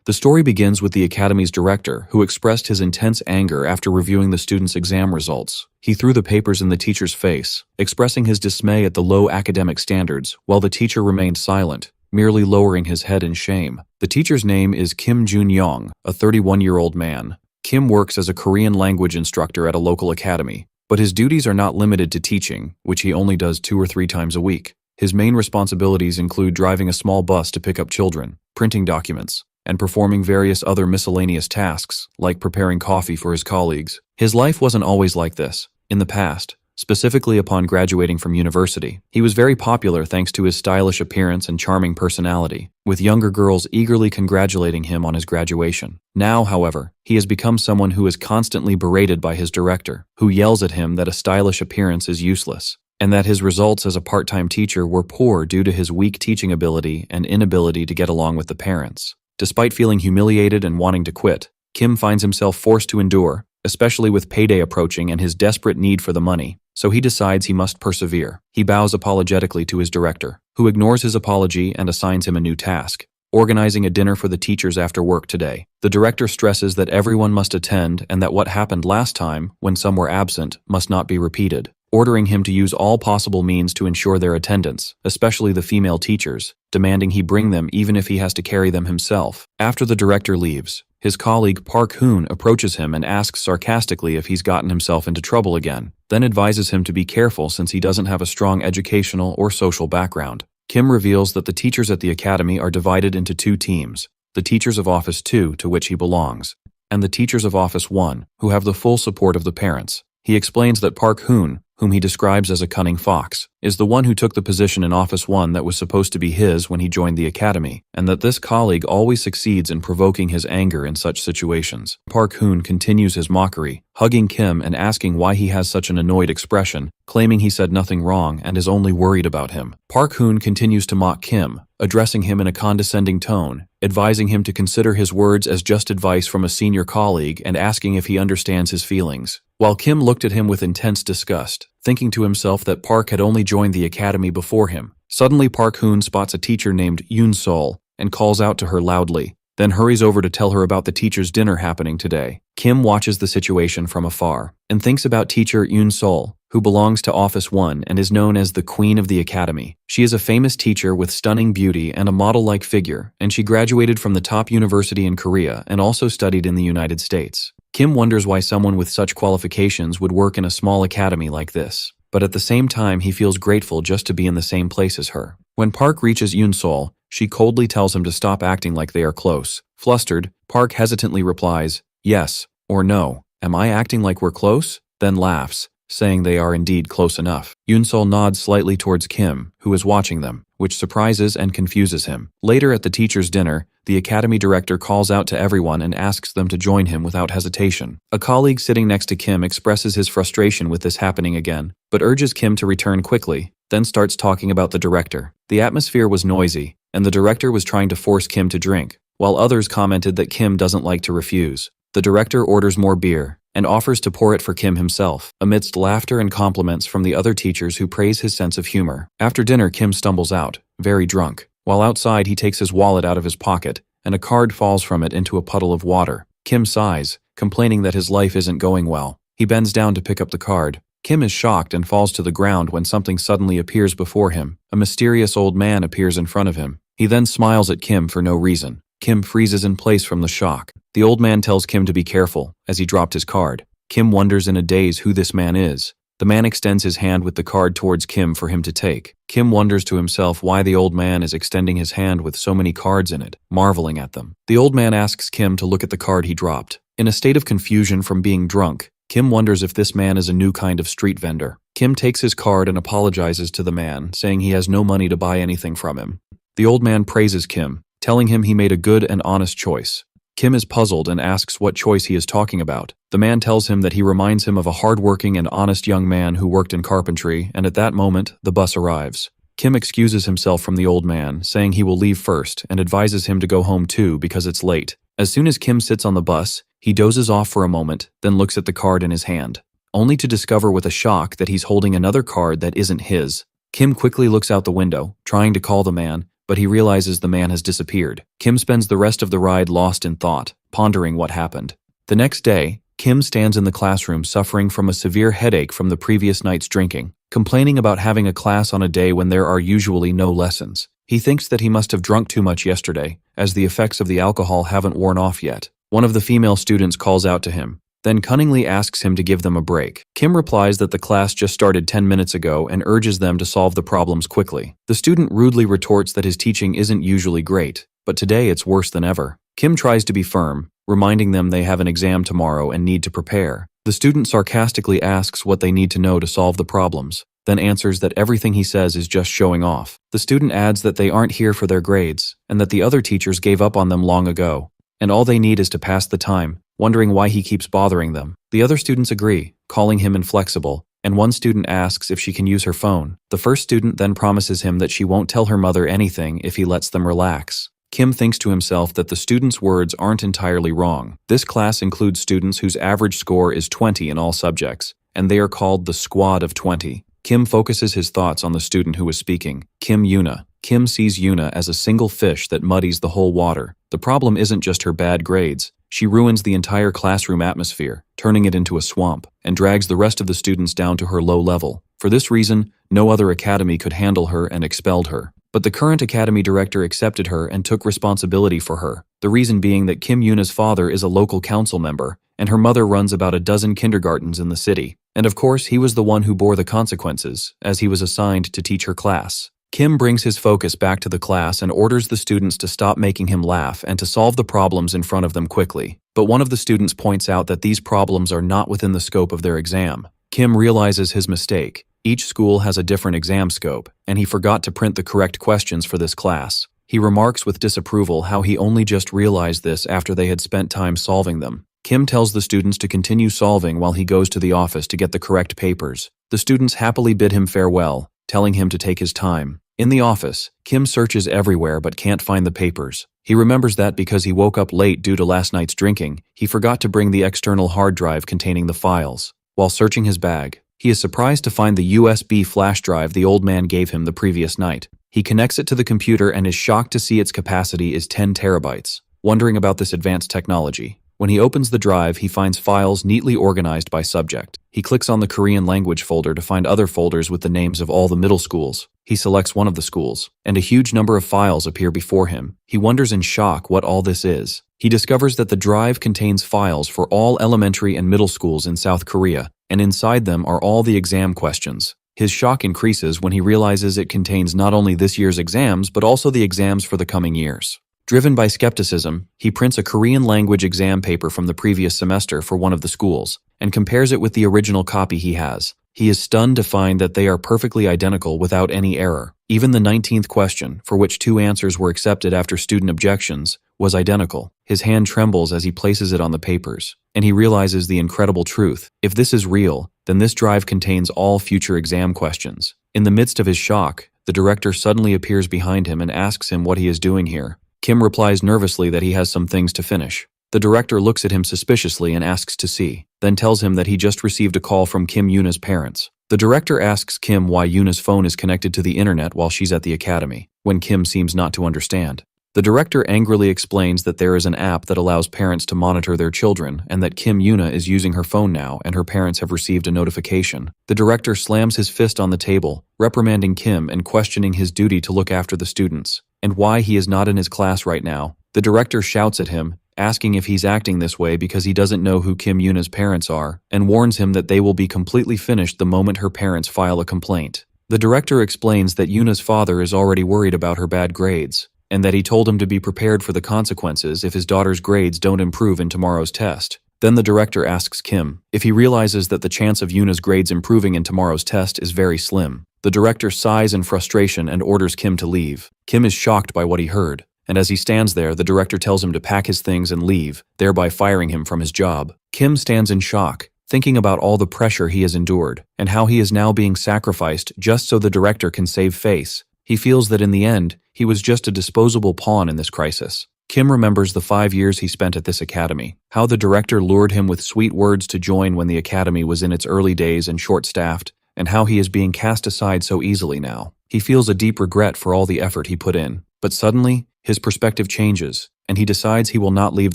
The story begins with the academy's director, who expressed his intense anger after reviewing the students' exam results. He threw the papers in the teacher's face, expressing his dismay at the low academic standards, while the teacher remained silent, merely lowering his head in shame. The teacher's name is Kim Joon-young, a 31-year-old man. Kim works as a Korean language instructor at a local academy, but his duties are not limited to teaching, which he only does 2 or 3 times a week. His main responsibilities include driving a small bus to pick up children, printing documents, and performing various other miscellaneous tasks, like preparing coffee for his colleagues. His life wasn't always like this. In the past, specifically upon graduating from university, he was very popular thanks to his stylish appearance and charming personality, with younger girls eagerly congratulating him on his graduation. Now, however, he has become someone who is constantly berated by his director, who yells at him that a stylish appearance is useless, and that his results as a part-time teacher were poor due to his weak teaching ability and inability to get along with the parents. Despite feeling humiliated and wanting to quit, Kim finds himself forced to endure, especially with payday approaching and his desperate need for the money, so he decides he must persevere. He bows apologetically to his director, who ignores his apology and assigns him a new task, organizing a dinner for the teachers after work today. The director stresses that everyone must attend and that what happened last time, when some were absent, must not be repeated, ordering him to use all possible means to ensure their attendance, especially the female teachers, demanding he bring them even if he has to carry them himself. After the director leaves, his colleague Park Hoon approaches him and asks sarcastically if he's gotten himself into trouble again, then advises him to be careful since he doesn't have a strong educational or social background. Kim reveals that the teachers at the academy are divided into 2 teams, the teachers of Office 2, to which he belongs, and the teachers of Office 1, who have the full support of the parents. He explains that Park Hoon, whom he describes as a cunning fox, is the one who took the position in Office 1 that was supposed to be his when he joined the academy, and that this colleague always succeeds in provoking his anger in such situations. Park Hoon continues his mockery, hugging Kim and asking why he has such an annoyed expression, claiming he said nothing wrong and is only worried about him. Park Hoon continues to mock Kim, addressing him in a condescending tone, advising him to consider his words as just advice from a senior colleague and asking if he understands his feelings. While Kim looked at him with intense disgust, thinking to himself that Park had only joined the academy before him, suddenly Park Hoon spots a teacher named Yoon Sol and calls out to her loudly, then hurries over to tell her about the teacher's dinner happening today. Kim watches the situation from afar and thinks about teacher Yoon Sol, who belongs to Office 1 and is known as the Queen of the Academy. She is a famous teacher with stunning beauty and a model-like figure, and she graduated from the top university in Korea and also studied in the United States. Kim wonders why someone with such qualifications would work in a small academy like this, but at the same time he feels grateful just to be in the same place as her. When Park reaches Yoon Sol, she coldly tells him to stop acting like they are close. Flustered, Park hesitantly replies, "Yes," or "No, am I acting like we're close?" then laughs, saying they are indeed close enough. Yoon Sol nods slightly towards Kim, who is watching them, which surprises and confuses him. Later at the teacher's dinner, the academy director calls out to everyone and asks them to join him without hesitation. A colleague sitting next to Kim expresses his frustration with this happening again, but urges Kim to return quickly, then starts talking about the director. The atmosphere was noisy, and the director was trying to force Kim to drink, while others commented that Kim doesn't like to refuse. The director orders more beer, and offers to pour it for Kim himself, amidst laughter and compliments from the other teachers who praise his sense of humor. After dinner, Kim stumbles out, very drunk. While outside, he takes his wallet out of his pocket, and a card falls from it into a puddle of water. Kim sighs, complaining that his life isn't going well. He bends down to pick up the card. Kim is shocked and falls to the ground when something suddenly appears before him. A mysterious old man appears in front of him. He then smiles at Kim for no reason. Kim freezes in place from the shock. The old man tells Kim to be careful, as he dropped his card. Kim wonders in a daze who this man is. The man extends his hand with the card towards Kim for him to take. Kim wonders to himself why the old man is extending his hand with so many cards in it, marveling at them. The old man asks Kim to look at the card he dropped. In a state of confusion from being drunk, Kim wonders if this man is a new kind of street vendor. Kim takes his card and apologizes to the man, saying he has no money to buy anything from him. The old man praises Kim, telling him he made a good and honest choice. Kim is puzzled and asks what choice he is talking about. The man tells him that he reminds him of a hard-working and honest young man who worked in carpentry, and at that moment, the bus arrives. Kim excuses himself from the old man, saying he will leave first, and advises him to go home too because it's late. As soon as Kim sits on the bus, he dozes off for a moment, then looks at the card in his hand, only to discover with a shock that he's holding another card that isn't his. Kim quickly looks out the window, trying to call the man, but he realizes the man has disappeared. Kim spends the rest of the ride lost in thought, pondering what happened. The next day, Kim stands in the classroom suffering from a severe headache from the previous night's drinking, complaining about having a class on a day when there are usually no lessons. He thinks that he must have drunk too much yesterday, as the effects of the alcohol haven't worn off yet. One of the female students calls out to him, then cunningly asks him to give them a break. Kim replies that the class just started 10 minutes ago and urges them to solve the problems quickly. The student rudely retorts that his teaching isn't usually great, but today it's worse than ever. Kim tries to be firm, reminding them they have an exam tomorrow and need to prepare. The student sarcastically asks what they need to know to solve the problems, then answers that everything he says is just showing off. The student adds that they aren't here for their grades, and that the other teachers gave up on them long ago, and all they need is to pass the time, wondering why he keeps bothering them. The other students agree, calling him inflexible, and one student asks if she can use her phone. The first student then promises him that she won't tell her mother anything if he lets them relax. Kim thinks to himself that the students' words aren't entirely wrong. This class includes students whose average score is 20 in all subjects, and they are called the Squad of 20. Kim focuses his thoughts on the student who was speaking, Kim Yuna. Kim sees Yuna as a single fish that muddies the whole water. The problem isn't just her bad grades. She ruins the entire classroom atmosphere, turning it into a swamp, and drags the rest of the students down to her low level. For this reason, no other academy could handle her and expelled her. But the current academy director accepted her and took responsibility for her, the reason being that Kim Yuna's father is a local council member, and her mother runs about a dozen kindergartens in the city. And of course, he was the one who bore the consequences, as he was assigned to teach her class. Kim brings his focus back to the class and orders the students to stop making him laugh and to solve the problems in front of them quickly. But one of the students points out that these problems are not within the scope of their exam. Kim realizes his mistake. Each school has a different exam scope, and he forgot to print the correct questions for this class. He remarks with disapproval how he only just realized this after they had spent time solving them. Kim tells the students to continue solving while he goes to the office to get the correct papers. The students happily bid him farewell, telling him to take his time. In the office, Kim searches everywhere but can't find the papers. He remembers that because he woke up late due to last night's drinking, he forgot to bring the external hard drive containing the files. While searching his bag, he is surprised to find the USB flash drive the old man gave him the previous night. He connects it to the computer and is shocked to see its capacity is 10 terabytes. Wondering about this advanced technology, when he opens the drive, he finds files neatly organized by subject. He clicks on the Korean language folder to find other folders with the names of all the middle schools. He selects one of the schools, and a huge number of files appear before him. He wonders in shock what all this is. He discovers that the drive contains files for all elementary and middle schools in South Korea, and inside them are all the exam questions. His shock increases when he realizes it contains not only this year's exams, but also the exams for the coming years. Driven by skepticism, he prints a Korean language exam paper from the previous semester for one of the schools, and compares it with the original copy he has. He is stunned to find that they are perfectly identical without any error. Even the 19th question, for which 2 answers were accepted after student objections, was identical. His hand trembles as he places it on the papers, and he realizes the incredible truth. If this is real, then this drive contains all future exam questions. In the midst of his shock, the director suddenly appears behind him and asks him what he is doing here. Kim replies nervously that he has some things to finish. The director looks at him suspiciously and asks to see, then tells him that he just received a call from Kim Yuna's parents. The director asks Kim why Yuna's phone is connected to the internet while she's at the academy, when Kim seems not to understand. The director angrily explains that there is an app that allows parents to monitor their children and that Kim Yuna is using her phone now and her parents have received a notification. The director slams his fist on the table, reprimanding Kim and questioning his duty to look after the students, and why he is not in his class right now. The director shouts at him, asking if he's acting this way because he doesn't know who Kim Yuna's parents are, and warns him that they will be completely finished the moment her parents file a complaint. The director explains that Yuna's father is already worried about her bad grades, and that he told him to be prepared for the consequences if his daughter's grades don't improve in tomorrow's test. Then the director asks Kim if he realizes that the chance of Yuna's grades improving in tomorrow's test is very slim. The director sighs in frustration and orders Kim to leave. Kim is shocked by what he heard, and as he stands there, the director tells him to pack his things and leave, thereby firing him from his job. Kim stands in shock, thinking about all the pressure he has endured, and how he is now being sacrificed just so the director can save face. He feels that in the end, he was just a disposable pawn in this crisis. Kim remembers the 5 years he spent at this academy, how the director lured him with sweet words to join when the academy was in its early days and short-staffed, and how he is being cast aside so easily now. He feels a deep regret for all the effort he put in, But suddenly, his perspective changes, and he decides he will not leave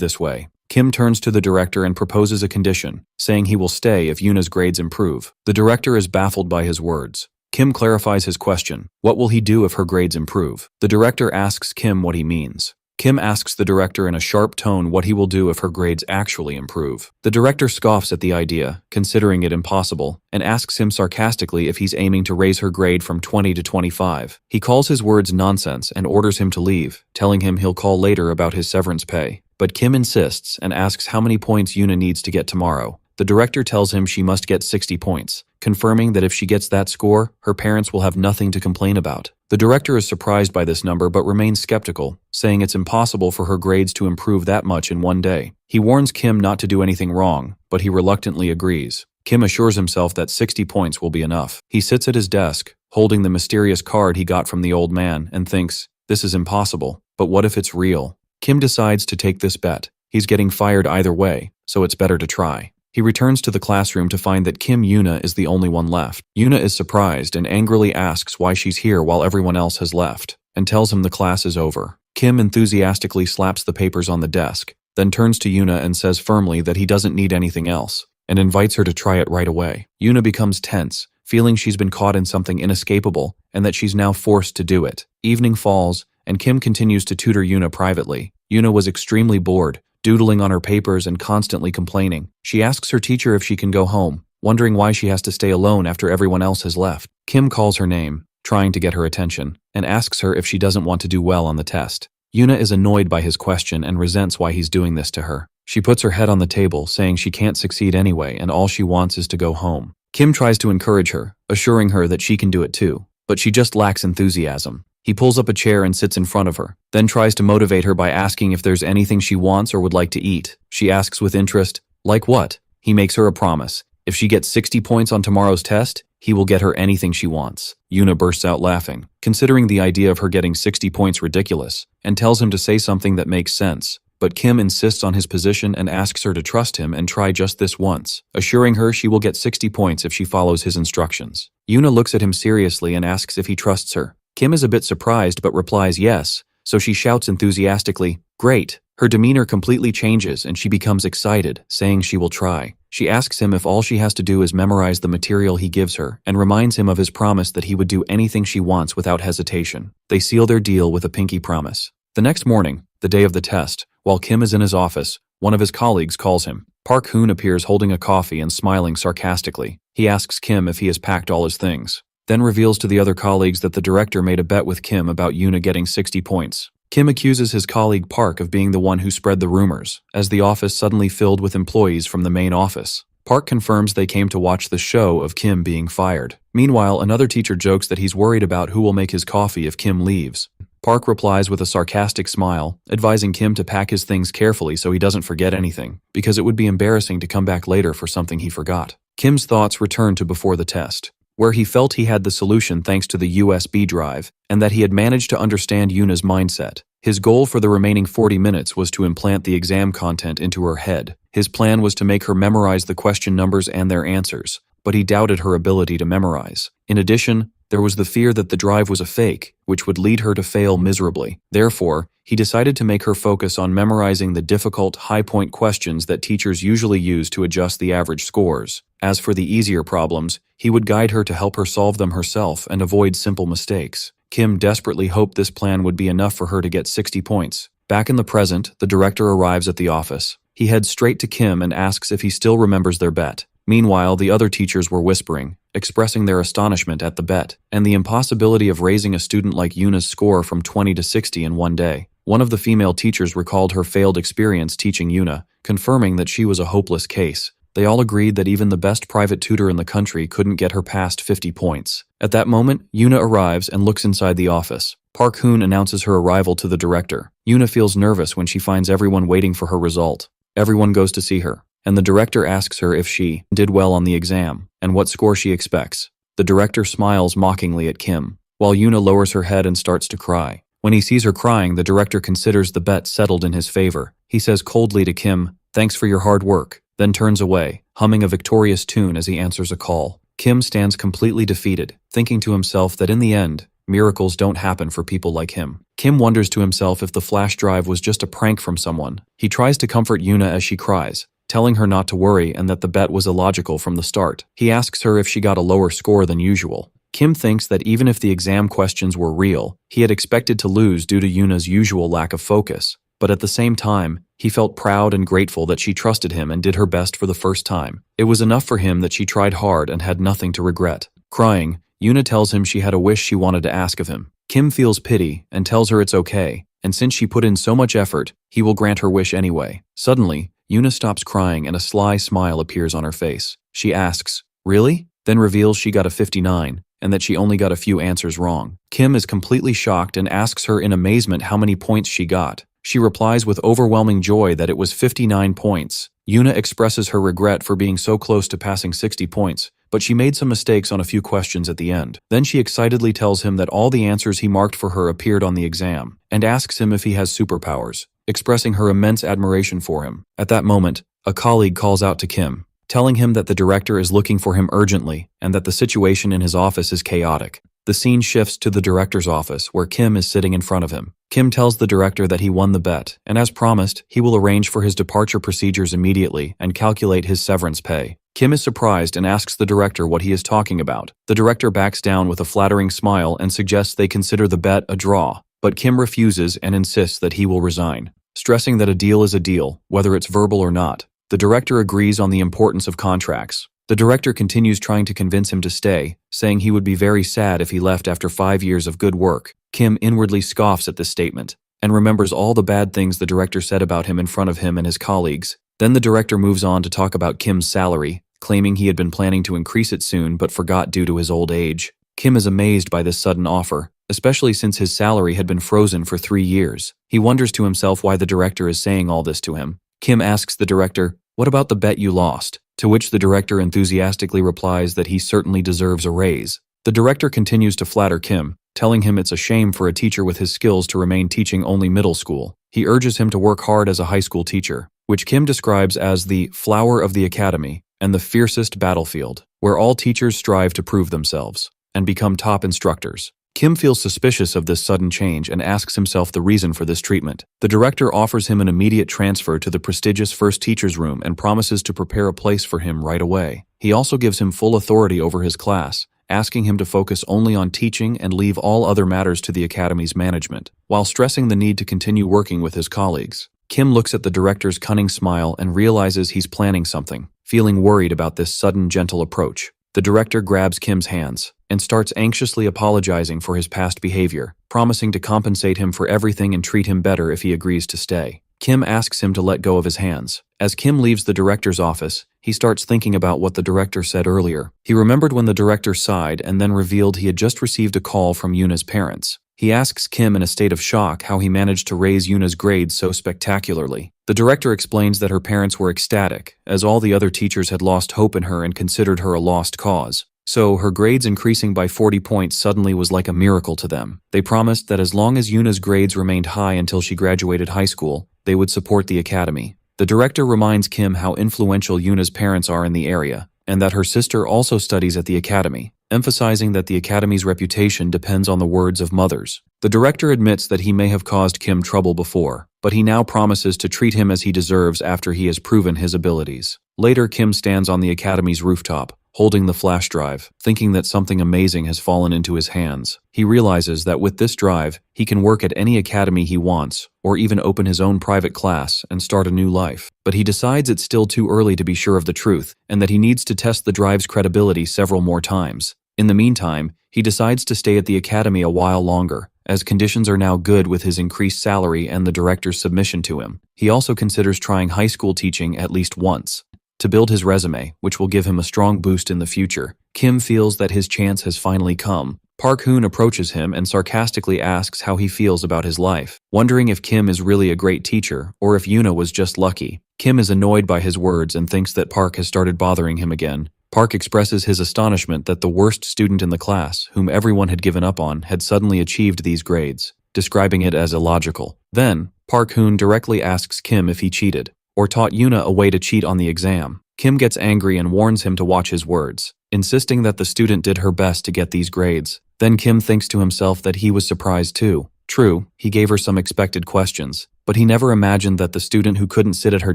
this way. Kim turns to the director and proposes a condition, saying he will stay if Yuna's grades improve. The director is baffled by his words. Kim clarifies his question. What will he do if her grades improve? The director asks Kim what he means. Kim asks the director in a sharp tone what he will do if her grades actually improve. The director scoffs at the idea, considering it impossible, and asks him sarcastically if he's aiming to raise her grade from 20 to 25. He calls his words nonsense and orders him to leave, telling him he'll call later about his severance pay. But Kim insists and asks how many points Yuna needs to get tomorrow. The director tells him she must get 60 points, confirming that if she gets that score, her parents will have nothing to complain about. The director is surprised by this number but remains skeptical, saying it's impossible for her grades to improve that much in one day. He warns Kim not to do anything wrong, but he reluctantly agrees. Kim assures himself that 60 points will be enough. He sits at his desk, holding the mysterious card he got from the old man, and thinks, this is impossible, but what if it's real? Kim decides to take this bet. He's getting fired either way, so it's better to try. He returns to the classroom to find that Kim Yuna is the only one left. Yuna is surprised and angrily asks why she's here while everyone else has left, and tells him the class is over. Kim enthusiastically slaps the papers on the desk, then turns to Yuna and says firmly that he doesn't need anything else, and invites her to try it right away. Yuna becomes tense, feeling she's been caught in something inescapable and that she's now forced to do it. Evening falls, and Kim continues to tutor Yuna privately. Yuna was extremely bored, doodling on her papers and constantly complaining. She asks her teacher if she can go home, wondering why she has to stay alone after everyone else has left. Kim calls her name, trying to get her attention, and asks her if she doesn't want to do well on the test. Yuna is annoyed by his question and resents why he's doing this to her. She puts her head on the table, saying she can't succeed anyway and all she wants is to go home. Kim tries to encourage her, assuring her that she can do it too, but she just lacks enthusiasm. He pulls up a chair and sits in front of her, then tries to motivate her by asking if there's anything she wants or would like to eat. She asks with interest, like what? He makes her a promise. If she gets 60 points on tomorrow's test, he will get her anything she wants. Yuna bursts out laughing, considering the idea of her getting 60 points ridiculous, and tells him to say something that makes sense. But Kim insists on his position and asks her to trust him and try just this once, assuring her she will get 60 points if she follows his instructions. Yuna looks at him seriously and asks if he trusts her. Kim is a bit surprised but replies yes, so she shouts enthusiastically, "Great!" Her demeanor completely changes and she becomes excited, saying she will try. She asks him if all she has to do is memorize the material he gives her and reminds him of his promise that he would do anything she wants without hesitation. They seal their deal with a pinky promise. The next morning, the day of the test, while Kim is in his office, one of his colleagues calls him. Park Hoon appears holding a coffee and smiling sarcastically. He asks Kim if he has packed all his things, then reveals to the other colleagues that the director made a bet with Kim about Yuna getting 60 points. Kim accuses his colleague Park of being the one who spread the rumors, as the office suddenly filled with employees from the main office. Park confirms they came to watch the show of Kim being fired. Meanwhile, another teacher jokes that he's worried about who will make his coffee if Kim leaves. Park replies with a sarcastic smile, advising Kim to pack his things carefully so he doesn't forget anything, because it would be embarrassing to come back later for something he forgot. Kim's thoughts return to before the test, where he felt he had the solution thanks to the USB drive, and that he had managed to understand Yuna's mindset. His goal for the remaining 40 minutes was to implant the exam content into her head. His plan was to make her memorize the question numbers and their answers, but he doubted her ability to memorize. In addition, there was the fear that the drive was a fake, which would lead her to fail miserably. Therefore, he decided to make her focus on memorizing the difficult, high-point questions that teachers usually use to adjust the average scores. As for the easier problems, he would guide her to help her solve them herself and avoid simple mistakes. Kim desperately hoped this plan would be enough for her to get 60 points. Back in the present, the director arrives at the office. He heads straight to Kim and asks if he still remembers their bet. Meanwhile, the other teachers were whispering, expressing their astonishment at the bet, and the impossibility of raising a student like Yuna's score from 20 to 60 in one day. One of the female teachers recalled her failed experience teaching Yuna, confirming that she was a hopeless case. They all agreed that even the best private tutor in the country couldn't get her past 50 points. At that moment, Yuna arrives and looks inside the office. Park Hoon announces her arrival to the director. Yuna feels nervous when she finds everyone waiting for her result. Everyone goes to see her, and the director asks her if she did well on the exam and what score she expects. The director smiles mockingly at Kim, while Yuna lowers her head and starts to cry. When he sees her crying, the director considers the bet settled in his favor. He says coldly to Kim, "Thanks for your hard work," then turns away, humming a victorious tune as he answers a call. Kim stands completely defeated, thinking to himself that in the end, Miracles don't happen for people like him. Kim wonders to himself if the flash drive was just a prank from someone. He tries to comfort Yuna as she cries, telling her not to worry and that the bet was illogical from the start. He asks her if she got a lower score than usual. Kim thinks that even if the exam questions were real, he had expected to lose due to Yuna's usual lack of focus. But at the same time, he felt proud and grateful that she trusted him and did her best for the first time. It was enough for him that she tried hard and had nothing to regret. Crying, Yuna tells him she had a wish she wanted to ask of him. Kim feels pity and tells her it's okay, and since she put in so much effort, he will grant her wish anyway. Suddenly, Yuna stops crying and a sly smile appears on her face. She asks, "Really?" Then reveals she got a 59, and that she only got a few answers wrong. Kim is completely shocked and asks her in amazement how many points she got. She replies with overwhelming joy that it was 59 points. Yuna expresses her regret for being so close to passing 60 points, but she made some mistakes on a few questions at the end. Then she excitedly tells him that all the answers he marked for her appeared on the exam, and asks him if he has superpowers, expressing her immense admiration for him. At that moment, a colleague calls out to Kim, telling him that the director is looking for him urgently and that the situation in his office is chaotic. The scene shifts to the director's office, where Kim is sitting in front of him. Kim tells the director that he won the bet, and as promised, he will arrange for his departure procedures immediately and calculate his severance pay. Kim is surprised and asks the director what he is talking about. The director backs down with a flattering smile and suggests they consider the bet a draw, but Kim refuses and insists that he will resign, stressing that a deal is a deal, whether it's verbal or not. The director agrees on the importance of contracts. The director continues trying to convince him to stay, saying he would be very sad if he left after 5 years of good work. Kim inwardly scoffs at this statement, and remembers all the bad things the director said about him in front of him and his colleagues. Then the director moves on to talk about Kim's salary, claiming he had been planning to increase it soon but forgot due to his old age. Kim is amazed by this sudden offer, especially since his salary had been frozen for 3 years. He wonders to himself why the director is saying all this to him. Kim asks the director, "What about the bet you lost?" To which the director enthusiastically replies that he certainly deserves a raise. The director continues to flatter Kim, telling him it's a shame for a teacher with his skills to remain teaching only middle school. He urges him to work hard as a high school teacher, which Kim describes as the flower of the academy and the fiercest battlefield, where all teachers strive to prove themselves and become top instructors. Kim feels suspicious of this sudden change and asks himself the reason for this treatment. The director offers him an immediate transfer to the prestigious first teacher's room and promises to prepare a place for him right away. He also gives him full authority over his class, asking him to focus only on teaching and leave all other matters to the academy's management, while stressing the need to continue working with his colleagues. Kim looks at the director's cunning smile and realizes he's planning something, feeling worried about this sudden gentle approach. The director grabs Kim's hands and starts anxiously apologizing for his past behavior, promising to compensate him for everything and treat him better if he agrees to stay. Kim asks him to let go of his hands. As Kim leaves the director's office, he starts thinking about what the director said earlier. He remembered when the director sighed and then revealed he had just received a call from Yuna's parents. He asks Kim in a state of shock how he managed to raise Yuna's grades so spectacularly. The director explains that her parents were ecstatic, as all the other teachers had lost hope in her and considered her a lost cause. So, her grades increasing by 40 points suddenly was like a miracle to them. They promised that as long as Yuna's grades remained high until she graduated high school, they would support the academy. The director reminds Kim how influential Yuna's parents are in the area, and that her sister also studies at the academy, emphasizing that the academy's reputation depends on the words of mothers. The director admits that he may have caused Kim trouble before, but he now promises to treat him as he deserves after he has proven his abilities. Later, Kim stands on the academy's rooftop, holding the flash drive, thinking that something amazing has fallen into his hands. He realizes that with this drive, he can work at any academy he wants, or even open his own private class and start a new life. But he decides it's still too early to be sure of the truth, and that he needs to test the drive's credibility several more times. In the meantime, he decides to stay at the academy a while longer, as conditions are now good with his increased salary and the director's submission to him. He also considers trying high school teaching at least once, to build his resume, which will give him a strong boost in the future. Kim feels that his chance has finally come. Park Hoon approaches him and sarcastically asks how he feels about his life, wondering if Kim is really a great teacher or if Yuna was just lucky. Kim is annoyed by his words and thinks that Park has started bothering him again. Park expresses his astonishment that the worst student in the class, whom everyone had given up on, had suddenly achieved these grades, describing it as illogical. Then, Park Hoon directly asks Kim if he cheated, or taught Yuna a way to cheat on the exam. Kim gets angry and warns him to watch his words. insisting that the student did her best to get these grades. Then Kim thinks to himself that he was surprised too. True, he gave her some expected questions, but he never imagined that the student who couldn't sit at her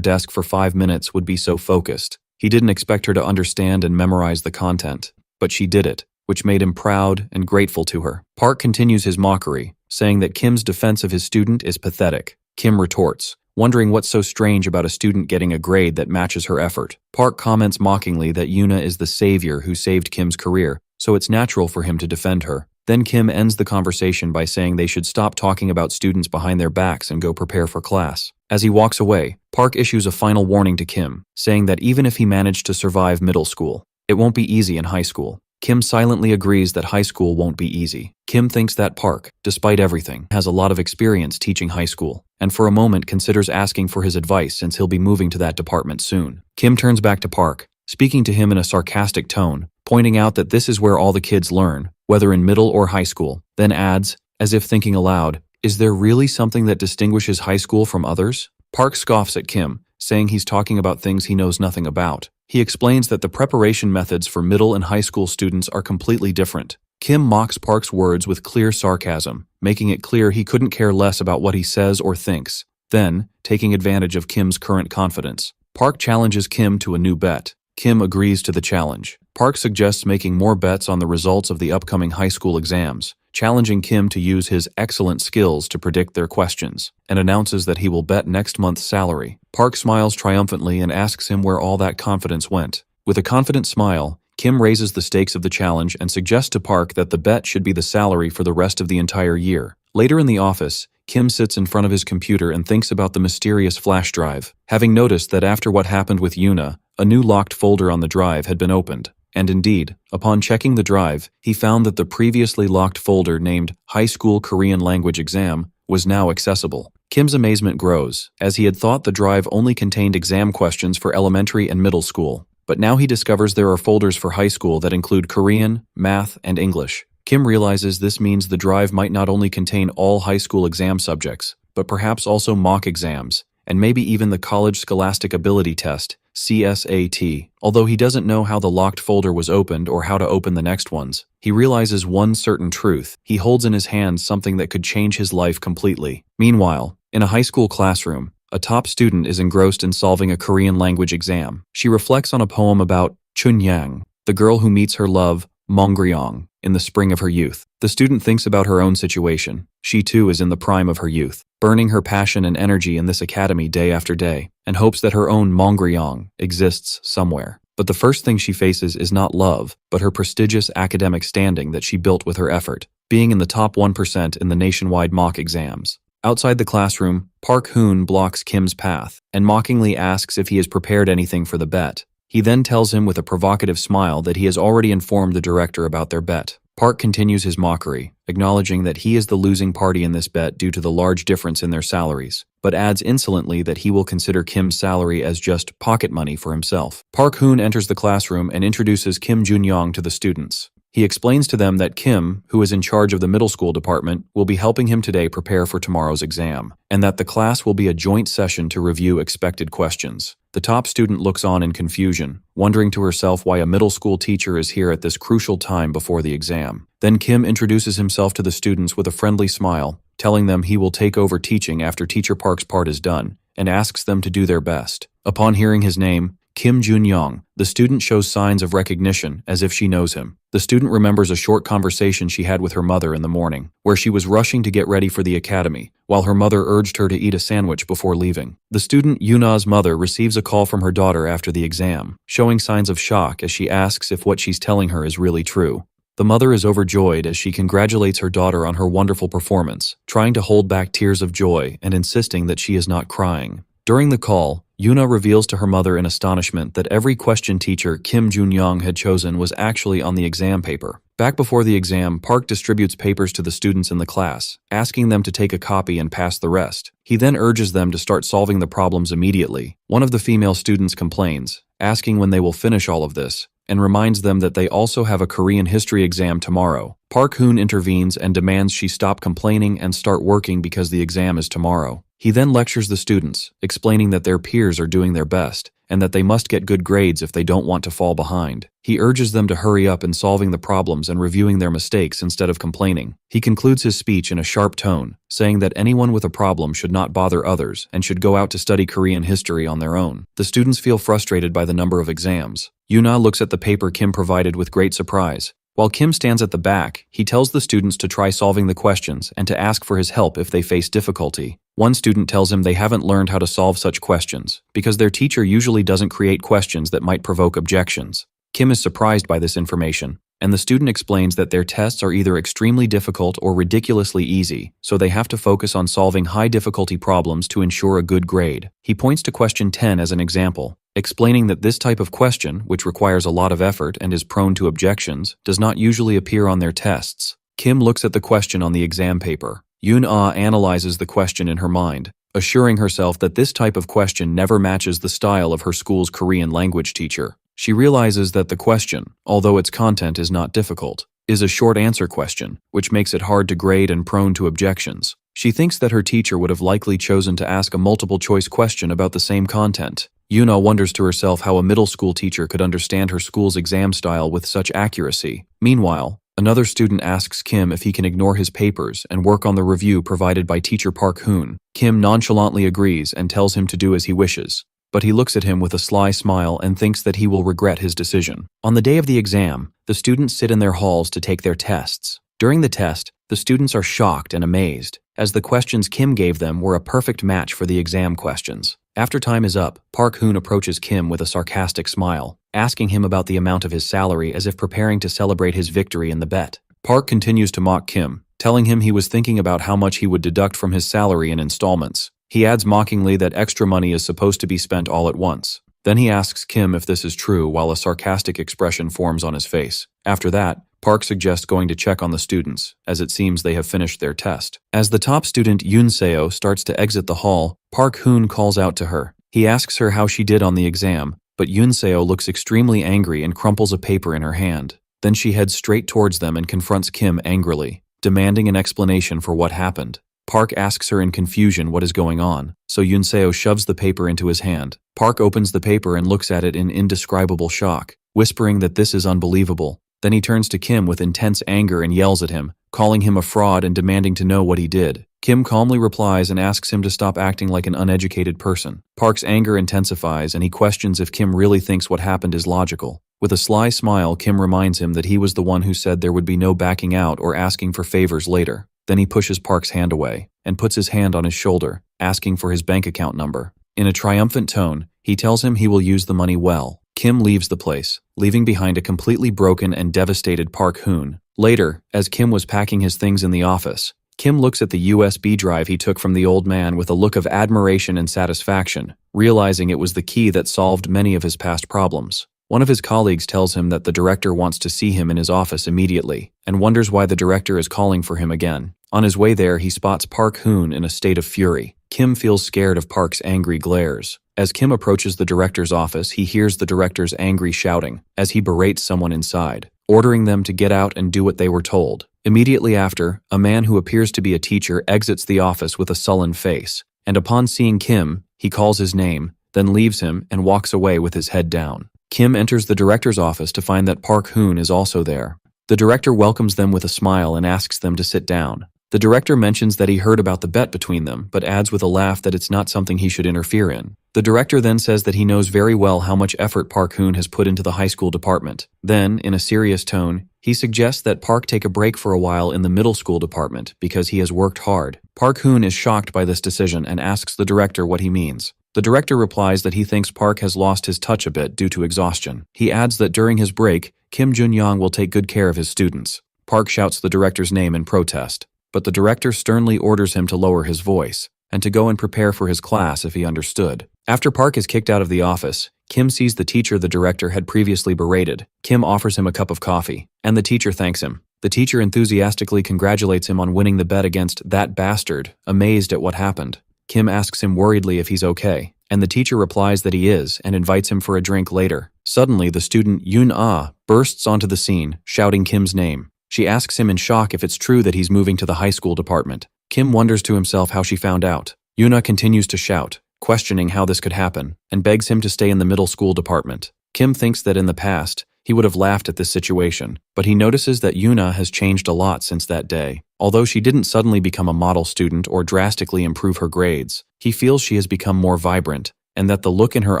desk for 5 minutes would be so focused. He didn't expect her to understand and memorize the content, but she did it, which made him proud and grateful to her. Park continues his mockery, saying that Kim's defense of his student is pathetic. Kim retorts, wondering what's so strange about a student getting a grade that matches her effort. Park comments mockingly that Yoona is the savior who saved Kim's career, so it's natural for him to defend her. Then Kim ends the conversation by saying they should stop talking about students behind their backs and go prepare for class. As he walks away, Park issues a final warning to Kim, saying that even if he managed to survive middle school, it won't be easy in high school. Kim silently agrees that high school won't be easy. Kim thinks that Park, despite everything, has a lot of experience teaching high school, and for a moment considers asking for his advice since he'll be moving to that department soon. Kim turns back to Park, speaking to him in a sarcastic tone, pointing out that this is where all the kids learn, whether in middle or high school, then adds, as if thinking aloud, "Is there really something that distinguishes high school from others?" Park scoffs at Kim, saying he's talking about things he knows nothing about. He explains that the preparation methods for middle and high school students are completely different. Kim mocks Park's words with clear sarcasm, making it clear he couldn't care less about what he says or thinks. Then, taking advantage of Kim's current confidence, Park challenges Kim to a new bet. Kim agrees to the challenge. Park suggests making more bets on the results of the upcoming high school exams, challenging Kim to use his excellent skills to predict their questions, and announces that he will bet next month's salary. Park smiles triumphantly and asks him where all that confidence went. With a confident smile, Kim raises the stakes of the challenge and suggests to Park that the bet should be the salary for the rest of the entire year. Later in the office, Kim sits in front of his computer and thinks about the mysterious flash drive, having noticed that after what happened with Yoona, a new locked folder on the drive had been opened. And indeed, upon checking the drive, he found that the previously locked folder named High School Korean Language Exam was now accessible. Kim's amazement grows, as he had thought the drive only contained exam questions for elementary and middle school. But now he discovers there are folders for high school that include Korean, math, and English. Kim realizes this means the drive might not only contain all high school exam subjects, but perhaps also mock exams, and maybe even the College Scholastic Ability Test, CSAT. Although he doesn't know how the locked folder was opened or how to open the next ones, he realizes one certain truth. He holds in his hands something that could change his life completely. Meanwhile, in a high school classroom, a top student is engrossed in solving a Korean language exam. She reflects on a poem about Chun-yang, the girl who meets her love, Mongryong, in the spring of her youth. The student thinks about her own situation. She too is in the prime of her youth, burning her passion and energy in this academy day after day, and hopes that her own Mongryong exists somewhere. But the first thing she faces is not love, but her prestigious academic standing that she built with her effort, being in the top 1% in the nationwide mock exams. Outside the classroom, Park Hoon blocks Kim's path, and mockingly asks if he has prepared anything for the bet. He then tells him with a provocative smile that he has already informed the director about their bet. Park continues his mockery, acknowledging that he is the losing party in this bet due to the large difference in their salaries, but adds insolently that he will consider Kim's salary as just pocket money for himself. Park Hoon enters the classroom and introduces Kim Joon-young to the students. He explains to them that Kim, who is in charge of the middle school department, will be helping him today prepare for tomorrow's exam, and that the class will be a joint session to review expected questions. The top student looks on in confusion, wondering to herself why a middle school teacher is here at this crucial time before the exam. Then Kim introduces himself to the students with a friendly smile, telling them he will take over teaching after Teacher Park's part is done, and asks them to do their best. Upon hearing his name, Kim Joon-young, the student shows signs of recognition as if she knows him. The student remembers a short conversation she had with her mother in the morning, where she was rushing to get ready for the academy, while her mother urged her to eat a sandwich before leaving. The student Yoona's mother receives a call from her daughter after the exam, showing signs of shock as she asks if what she's telling her is really true. The mother is overjoyed as she congratulates her daughter on her wonderful performance, trying to hold back tears of joy and insisting that she is not crying. During the call, Yoona reveals to her mother in astonishment that every question teacher Kim Joon-young had chosen was actually on the exam paper. Back before the exam, Park distributes papers to the students in the class, asking them to take a copy and pass the rest. He then urges them to start solving the problems immediately. One of the female students complains, asking when they will finish all of this, and reminds them that they also have a Korean history exam tomorrow. Park Hoon intervenes and demands she stop complaining and start working because the exam is tomorrow. He then lectures the students, explaining that their peers are doing their best, and that they must get good grades if they don't want to fall behind. He urges them to hurry up in solving the problems and reviewing their mistakes instead of complaining. He concludes his speech in a sharp tone, saying that anyone with a problem should not bother others and should go out to study Korean history on their own. The students feel frustrated by the number of exams. Yoona looks at the paper Kim provided with great surprise. While Kim stands at the back, he tells the students to try solving the questions and to ask for his help if they face difficulty. One student tells him they haven't learned how to solve such questions because their teacher usually doesn't create questions that might provoke objections. Kim is surprised by this information, and the student explains that their tests are either extremely difficult or ridiculously easy, so they have to focus on solving high-difficulty problems to ensure a good grade. He points to question 10 as an example, explaining that this type of question, which requires a lot of effort and is prone to objections, does not usually appear on their tests. Kim looks at the question on the exam paper. Yoon-ah analyzes the question in her mind, assuring herself that this type of question never matches the style of her school's Korean language teacher. She realizes that the question, although its content is not difficult, is a short answer question, which makes it hard to grade and prone to objections. She thinks that her teacher would have likely chosen to ask a multiple choice question about the same content. Yoona wonders to herself how a middle school teacher could understand her school's exam style with such accuracy. Meanwhile, another student asks Kim if he can ignore his papers and work on the review provided by teacher Park Hoon. Kim nonchalantly agrees and tells him to do as he wishes, but he looks at him with a sly smile and thinks that he will regret his decision. On the day of the exam, the students sit in their halls to take their tests. During the test, the students are shocked and amazed, as the questions Kim gave them were a perfect match for the exam questions. After time is up, Park Hoon approaches Kim with a sarcastic smile, asking him about the amount of his salary as if preparing to celebrate his victory in the bet. Park continues to mock Kim, telling him he was thinking about how much he would deduct from his salary in installments. He adds mockingly that extra money is supposed to be spent all at once. Then he asks Kim if this is true while a sarcastic expression forms on his face. After that, Park suggests going to check on the students, as it seems they have finished their test. As the top student Yoon Seo starts to exit the hall, Park Hoon calls out to her. He asks her how she did on the exam, but Yoon Seo looks extremely angry and crumples a paper in her hand. Then she heads straight towards them and confronts Kim angrily, demanding an explanation for what happened. Park asks her in confusion what is going on, so Yoon Seo shoves the paper into his hand. Park opens the paper and looks at it in indescribable shock, whispering that this is unbelievable. Then he turns to Kim with intense anger and yells at him, calling him a fraud and demanding to know what he did. Kim calmly replies and asks him to stop acting like an uneducated person. Park's anger intensifies and he questions if Kim really thinks what happened is logical. With a sly smile, Kim reminds him that he was the one who said there would be no backing out or asking for favors later. Then he pushes Park's hand away and puts his hand on his shoulder, asking for his bank account number. In a triumphant tone, he tells him he will use the money well. Kim leaves the place, leaving behind a completely broken and devastated Park Hoon. Later, as Kim was packing his things in the office, Kim looks at the USB drive he took from the old man with a look of admiration and satisfaction, realizing it was the key that solved many of his past problems. One of his colleagues tells him that the director wants to see him in his office immediately, and wonders why the director is calling for him again. On his way there, he spots Park Hoon in a state of fury. Kim feels scared of Park's angry glares. As Kim approaches the director's office, he hears the director's angry shouting as he berates someone inside, ordering them to get out and do what they were told. Immediately after, a man who appears to be a teacher exits the office with a sullen face, and upon seeing Kim, he calls his name, then leaves him and walks away with his head down. Kim enters the director's office to find that Park Hoon is also there. The director welcomes them with a smile and asks them to sit down. The director mentions that he heard about the bet between them, but adds with a laugh that it's not something he should interfere in. The director then says that he knows very well how much effort Park Hoon has put into the high school department. Then, in a serious tone, he suggests that Park take a break for a while in the middle school department because he has worked hard. Park Hoon is shocked by this decision and asks the director what he means. The director replies that he thinks Park has lost his touch a bit due to exhaustion. He adds that during his break, Kim Joon-young will take good care of his students. Park shouts the director's name in protest, but the director sternly orders him to lower his voice and to go and prepare for his class if he understood. After Park is kicked out of the office, Kim sees the teacher the director had previously berated. Kim offers him a cup of coffee, and the teacher thanks him. The teacher enthusiastically congratulates him on winning the bet against that bastard, amazed at what happened. Kim asks him worriedly if he's okay, and the teacher replies that he is and invites him for a drink later. Suddenly, the student Yoon-ah bursts onto the scene, shouting Kim's name. She asks him in shock if it's true that he's moving to the high school department. Kim wonders to himself how she found out. Yoona continues to shout, questioning how this could happen, and begs him to stay in the middle school department. Kim thinks that in the past, he would have laughed at this situation, but he notices that Yoona has changed a lot since that day. Although she didn't suddenly become a model student or drastically improve her grades, he feels she has become more vibrant, and that the look in her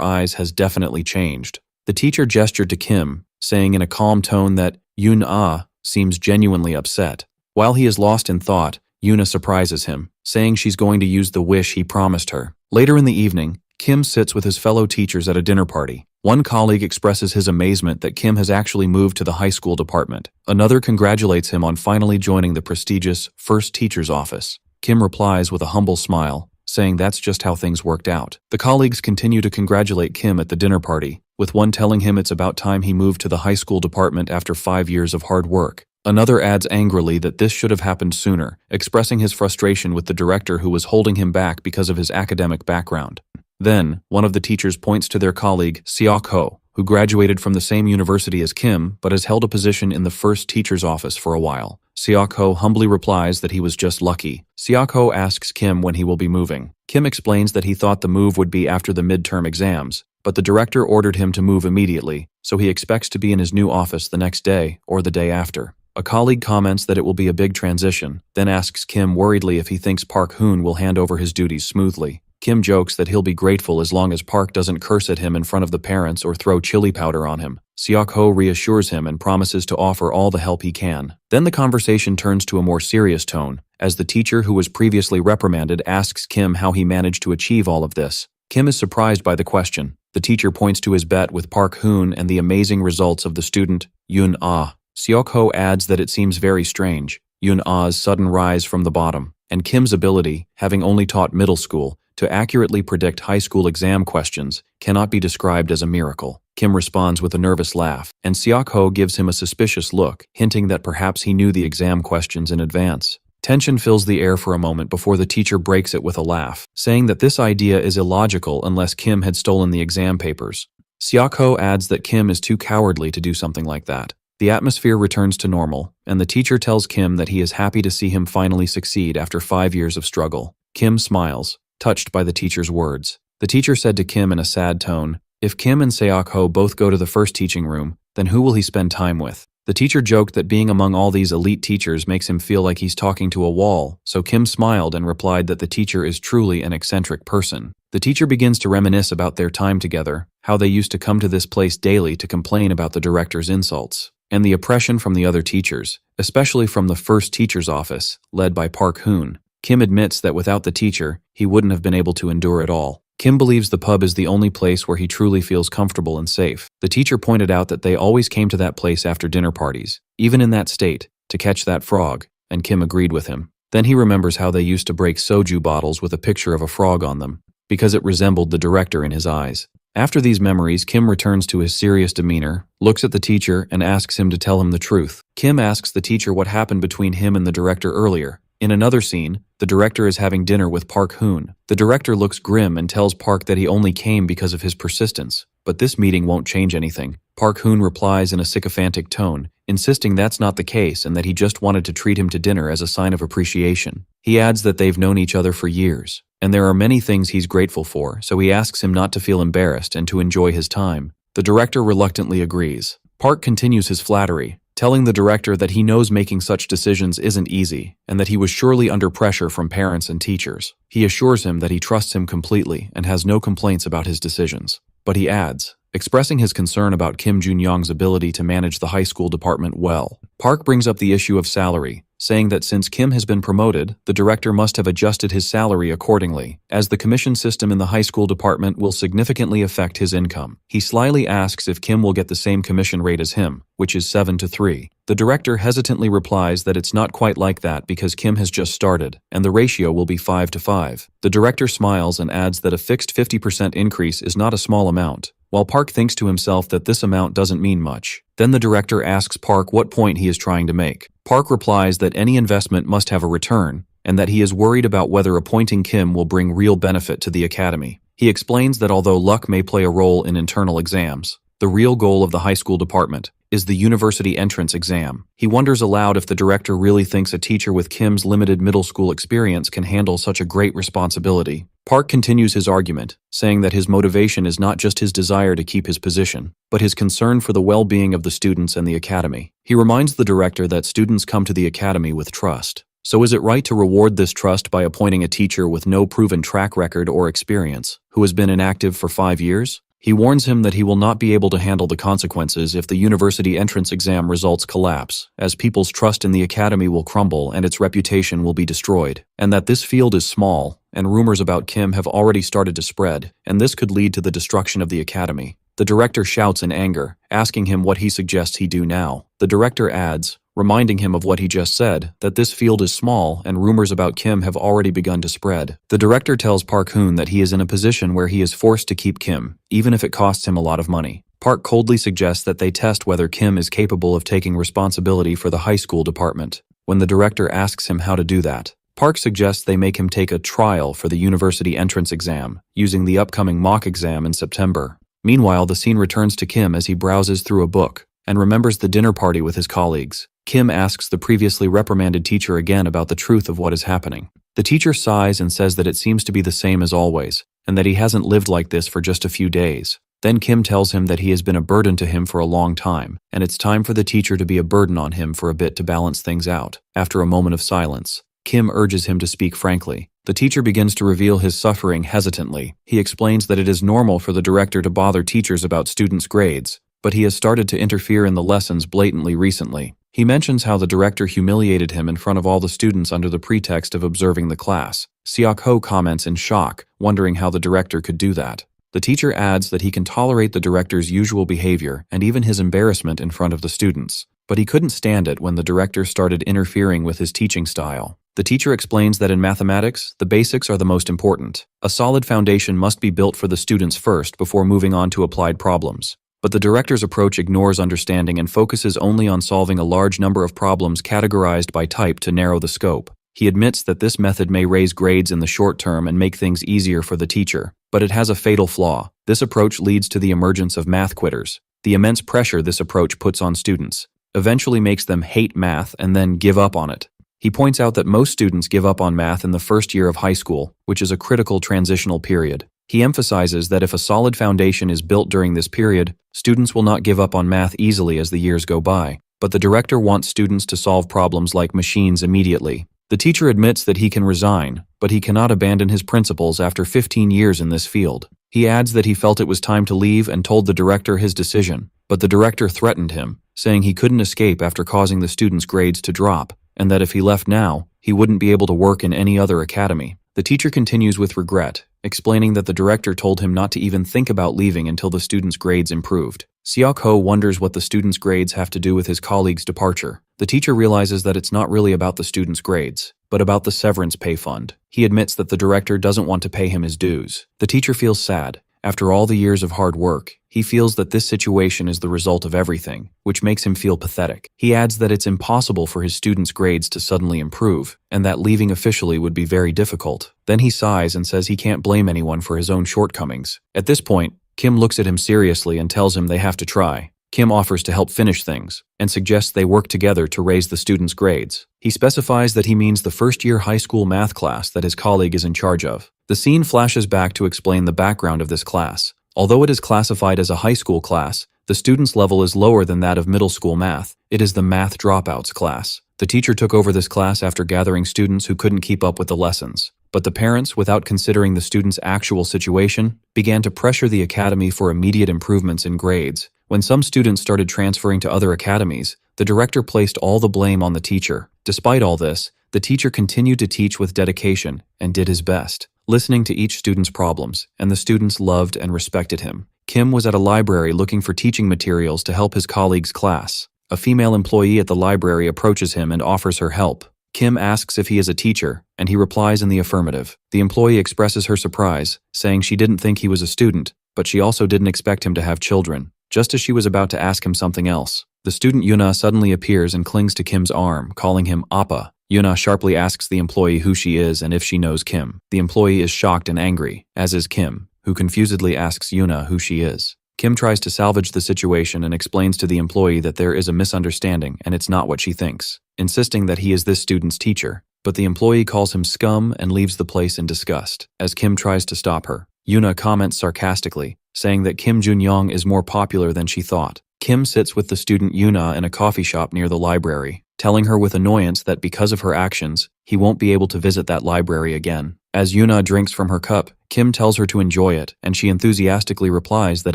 eyes has definitely changed. The teacher gestured to Kim, saying in a calm tone that Yoona seems genuinely upset. While he is lost in thought, Yoona surprises him, saying she's going to use the wish he promised her. Later in the evening, Kim sits with his fellow teachers at a dinner party. One colleague expresses his amazement that Kim has actually moved to the high school department. Another congratulates him on finally joining the prestigious first teacher's office. Kim replies with a humble smile, saying that's just how things worked out. The colleagues continue to congratulate Kim at the dinner party, with one telling him it's about time he moved to the high school department after 5 years of hard work. Another adds angrily that this should have happened sooner, expressing his frustration with the director who was holding him back because of his academic background. Then, one of the teachers points to their colleague, Seok-ho, who graduated from the same university as Kim but has held a position in the first teacher's office for a while. Seok-ho humbly replies that he was just lucky. Seok-ho asks Kim when he will be moving. Kim explains that he thought the move would be after the midterm exams, but the director ordered him to move immediately, so he expects to be in his new office the next day or the day after. A colleague comments that it will be a big transition, then asks Kim worriedly if he thinks Park Hoon will hand over his duties smoothly. Kim jokes that he'll be grateful as long as Park doesn't curse at him in front of the parents or throw chili powder on him. Seok-ho reassures him and promises to offer all the help he can. Then the conversation turns to a more serious tone, as the teacher who was previously reprimanded asks Kim how he managed to achieve all of this. Kim is surprised by the question. The teacher points to his bet with Park Hoon and the amazing results of the student, Yoon-ah. Seok-ho adds that it seems very strange, Yoon-ah's sudden rise from the bottom, and Kim's ability, having only taught middle school, to accurately predict high school exam questions cannot be described as a miracle. Kim responds with a nervous laugh, and Seok-ho gives him a suspicious look, hinting that perhaps he knew the exam questions in advance. Tension fills the air for a moment before the teacher breaks it with a laugh, saying that this idea is illogical unless Kim had stolen the exam papers. Seok-ho adds that Kim is too cowardly to do something like that. The atmosphere returns to normal, and the teacher tells Kim that he is happy to see him finally succeed after 5 years of struggle. Kim smiles, touched by the teacher's words. The teacher said to Kim in a sad tone, "If Kim and Seok-ho both go to the first teaching room, then who will he spend time with?" The teacher joked that being among all these elite teachers makes him feel like he's talking to a wall, so Kim smiled and replied that the teacher is truly an eccentric person. The teacher begins to reminisce about their time together, how they used to come to this place daily to complain about the director's insults, and the oppression from the other teachers, especially from the first teacher's office, led by Park Hoon. Kim admits that without the teacher, he wouldn't have been able to endure it all. Kim believes the pub is the only place where he truly feels comfortable and safe. The teacher pointed out that they always came to that place after dinner parties, even in that state, to catch that frog, and Kim agreed with him. Then he remembers how they used to break soju bottles with a picture of a frog on them, because it resembled the director in his eyes. After these memories, Kim returns to his serious demeanor, looks at the teacher, and asks him to tell him the truth. Kim asks the teacher what happened between him and the director earlier. In another scene, the director is having dinner with Park Hoon. The director looks grim and tells Park that he only came because of his persistence, but this meeting won't change anything. Park Hoon replies in a sycophantic tone, insisting that's not the case and that he just wanted to treat him to dinner as a sign of appreciation. He adds that they've known each other for years, and there are many things he's grateful for, so he asks him not to feel embarrassed and to enjoy his time. The director reluctantly agrees. Park continues his flattery, telling the director that he knows making such decisions isn't easy, and that he was surely under pressure from parents and teachers. He assures him that he trusts him completely and has no complaints about his decisions. But he adds, expressing his concern about Kim Joon-young's ability to manage the high school department well. Park brings up the issue of salary, saying that since Kim has been promoted, the director must have adjusted his salary accordingly, as the commission system in the high school department will significantly affect his income. He slyly asks if Kim will get the same commission rate as him, which is 7-3. The director hesitantly replies that it's not quite like that because Kim has just started, and the ratio will be 5-5. The director smiles and adds that a fixed 50% increase is not a small amount, while Park thinks to himself that this amount doesn't mean much. Then the director asks Park what point he is trying to make. Park replies that any investment must have a return, and that he is worried about whether appointing Kim will bring real benefit to the academy. He explains that although luck may play a role in internal exams, the real goal of the high school department is the university entrance exam. He wonders aloud if the director really thinks a teacher with Kim's limited middle school experience can handle such a great responsibility. Park continues his argument, saying that his motivation is not just his desire to keep his position, but his concern for the well-being of the students and the academy. He reminds the director that students come to the academy with trust. So is it right to reward this trust by appointing a teacher with no proven track record or experience, who has been inactive for 5 years? He warns him that he will not be able to handle the consequences if the university entrance exam results collapse, as people's trust in the academy will crumble and its reputation will be destroyed, and that this field is small, and rumors about Kim have already started to spread, and this could lead to the destruction of the academy. The director shouts in anger, asking him what he suggests he do now. The director adds, reminding him of what he just said, that this field is small and rumors about Kim have already begun to spread. The director tells Park Hoon that he is in a position where he is forced to keep Kim, even if it costs him a lot of money. Park coldly suggests that they test whether Kim is capable of taking responsibility for the high school department. When the director asks him how to do that, Park suggests they make him take a trial for the university entrance exam, using the upcoming mock exam in September. Meanwhile, the scene returns to Kim as he browses through a book and remembers the dinner party with his colleagues. Kim asks the previously reprimanded teacher again about the truth of what is happening. The teacher sighs and says that it seems to be the same as always, and that he hasn't lived like this for just a few days. Then Kim tells him that he has been a burden to him for a long time, and it's time for the teacher to be a burden on him for a bit to balance things out. After a moment of silence, Kim urges him to speak frankly. The teacher begins to reveal his suffering hesitantly. He explains that it is normal for the director to bother teachers about students' grades, but he has started to interfere in the lessons blatantly recently. He mentions how the director humiliated him in front of all the students under the pretext of observing the class. Seok-ho comments in shock, wondering how the director could do that. The teacher adds that he can tolerate the director's usual behavior and even his embarrassment in front of the students, but he couldn't stand it when the director started interfering with his teaching style. The teacher explains that in mathematics, the basics are the most important. A solid foundation must be built for the students first before moving on to applied problems. But the director's approach ignores understanding and focuses only on solving a large number of problems categorized by type to narrow the scope. He admits that this method may raise grades in the short term and make things easier for the teacher, but it has a fatal flaw. This approach leads to the emergence of math quitters. The immense pressure this approach puts on students eventually makes them hate math and then give up on it. He points out that most students give up on math in the first year of high school, which is a critical transitional period. He emphasizes that if a solid foundation is built during this period, students will not give up on math easily as the years go by. But the director wants students to solve problems like machines immediately. The teacher admits that he can resign, but he cannot abandon his principles after 15 years in this field. He adds that he felt it was time to leave and told the director his decision, but the director threatened him, saying he couldn't escape after causing the students' grades to drop, and that if he left now, he wouldn't be able to work in any other academy. The teacher continues with regret, explaining that the director told him not to even think about leaving until the students' grades improved. Seok-ho wonders what the students' grades have to do with his colleague's departure. The teacher realizes that it's not really about the students' grades, but about the severance pay fund. He admits that the director doesn't want to pay him his dues. The teacher feels sad. After all the years of hard work, he feels that this situation is the result of everything, which makes him feel pathetic. He adds that it's impossible for his students' grades to suddenly improve, and that leaving officially would be very difficult. Then he sighs and says he can't blame anyone for his own shortcomings. At this point, Kim looks at him seriously and tells him they have to try. Kim offers to help finish things, and suggests they work together to raise the students' grades. He specifies that he means the first-year high school math class that his colleague is in charge of. The scene flashes back to explain the background of this class. Although it is classified as a high school class, the students' level is lower than that of middle school math. It is the math dropouts class. The teacher took over this class after gathering students who couldn't keep up with the lessons. But the parents, without considering the students' actual situation, began to pressure the academy for immediate improvements in grades. When some students started transferring to other academies, the director placed all the blame on the teacher. Despite all this, the teacher continued to teach with dedication and did his best, listening to each student's problems, and the students loved and respected him. Kim was at a library looking for teaching materials to help his colleague's class. A female employee at the library approaches him and offers her help. Kim asks if he is a teacher, and he replies in the affirmative. The employee expresses her surprise, saying she didn't think he was a student, but she also didn't expect him to have children. Just as she was about to ask him something else, the student Yuna suddenly appears and clings to Kim's arm, calling him Appa. Yuna sharply asks the employee who she is and if she knows Kim. The employee is shocked and angry, as is Kim, who confusedly asks Yuna who she is. Kim tries to salvage the situation and explains to the employee that there is a misunderstanding and it's not what she thinks, insisting that he is this student's teacher. but the employee calls him scum and leaves the place in disgust. As Kim tries to stop her, Yuna comments sarcastically, saying that Kim Joon-young is more popular than she thought. Kim sits with the student Yuna in a coffee shop near the library, telling her with annoyance that because of her actions, he won't be able to visit that library again. As Yuna drinks from her cup, Kim tells her to enjoy it, and she enthusiastically replies that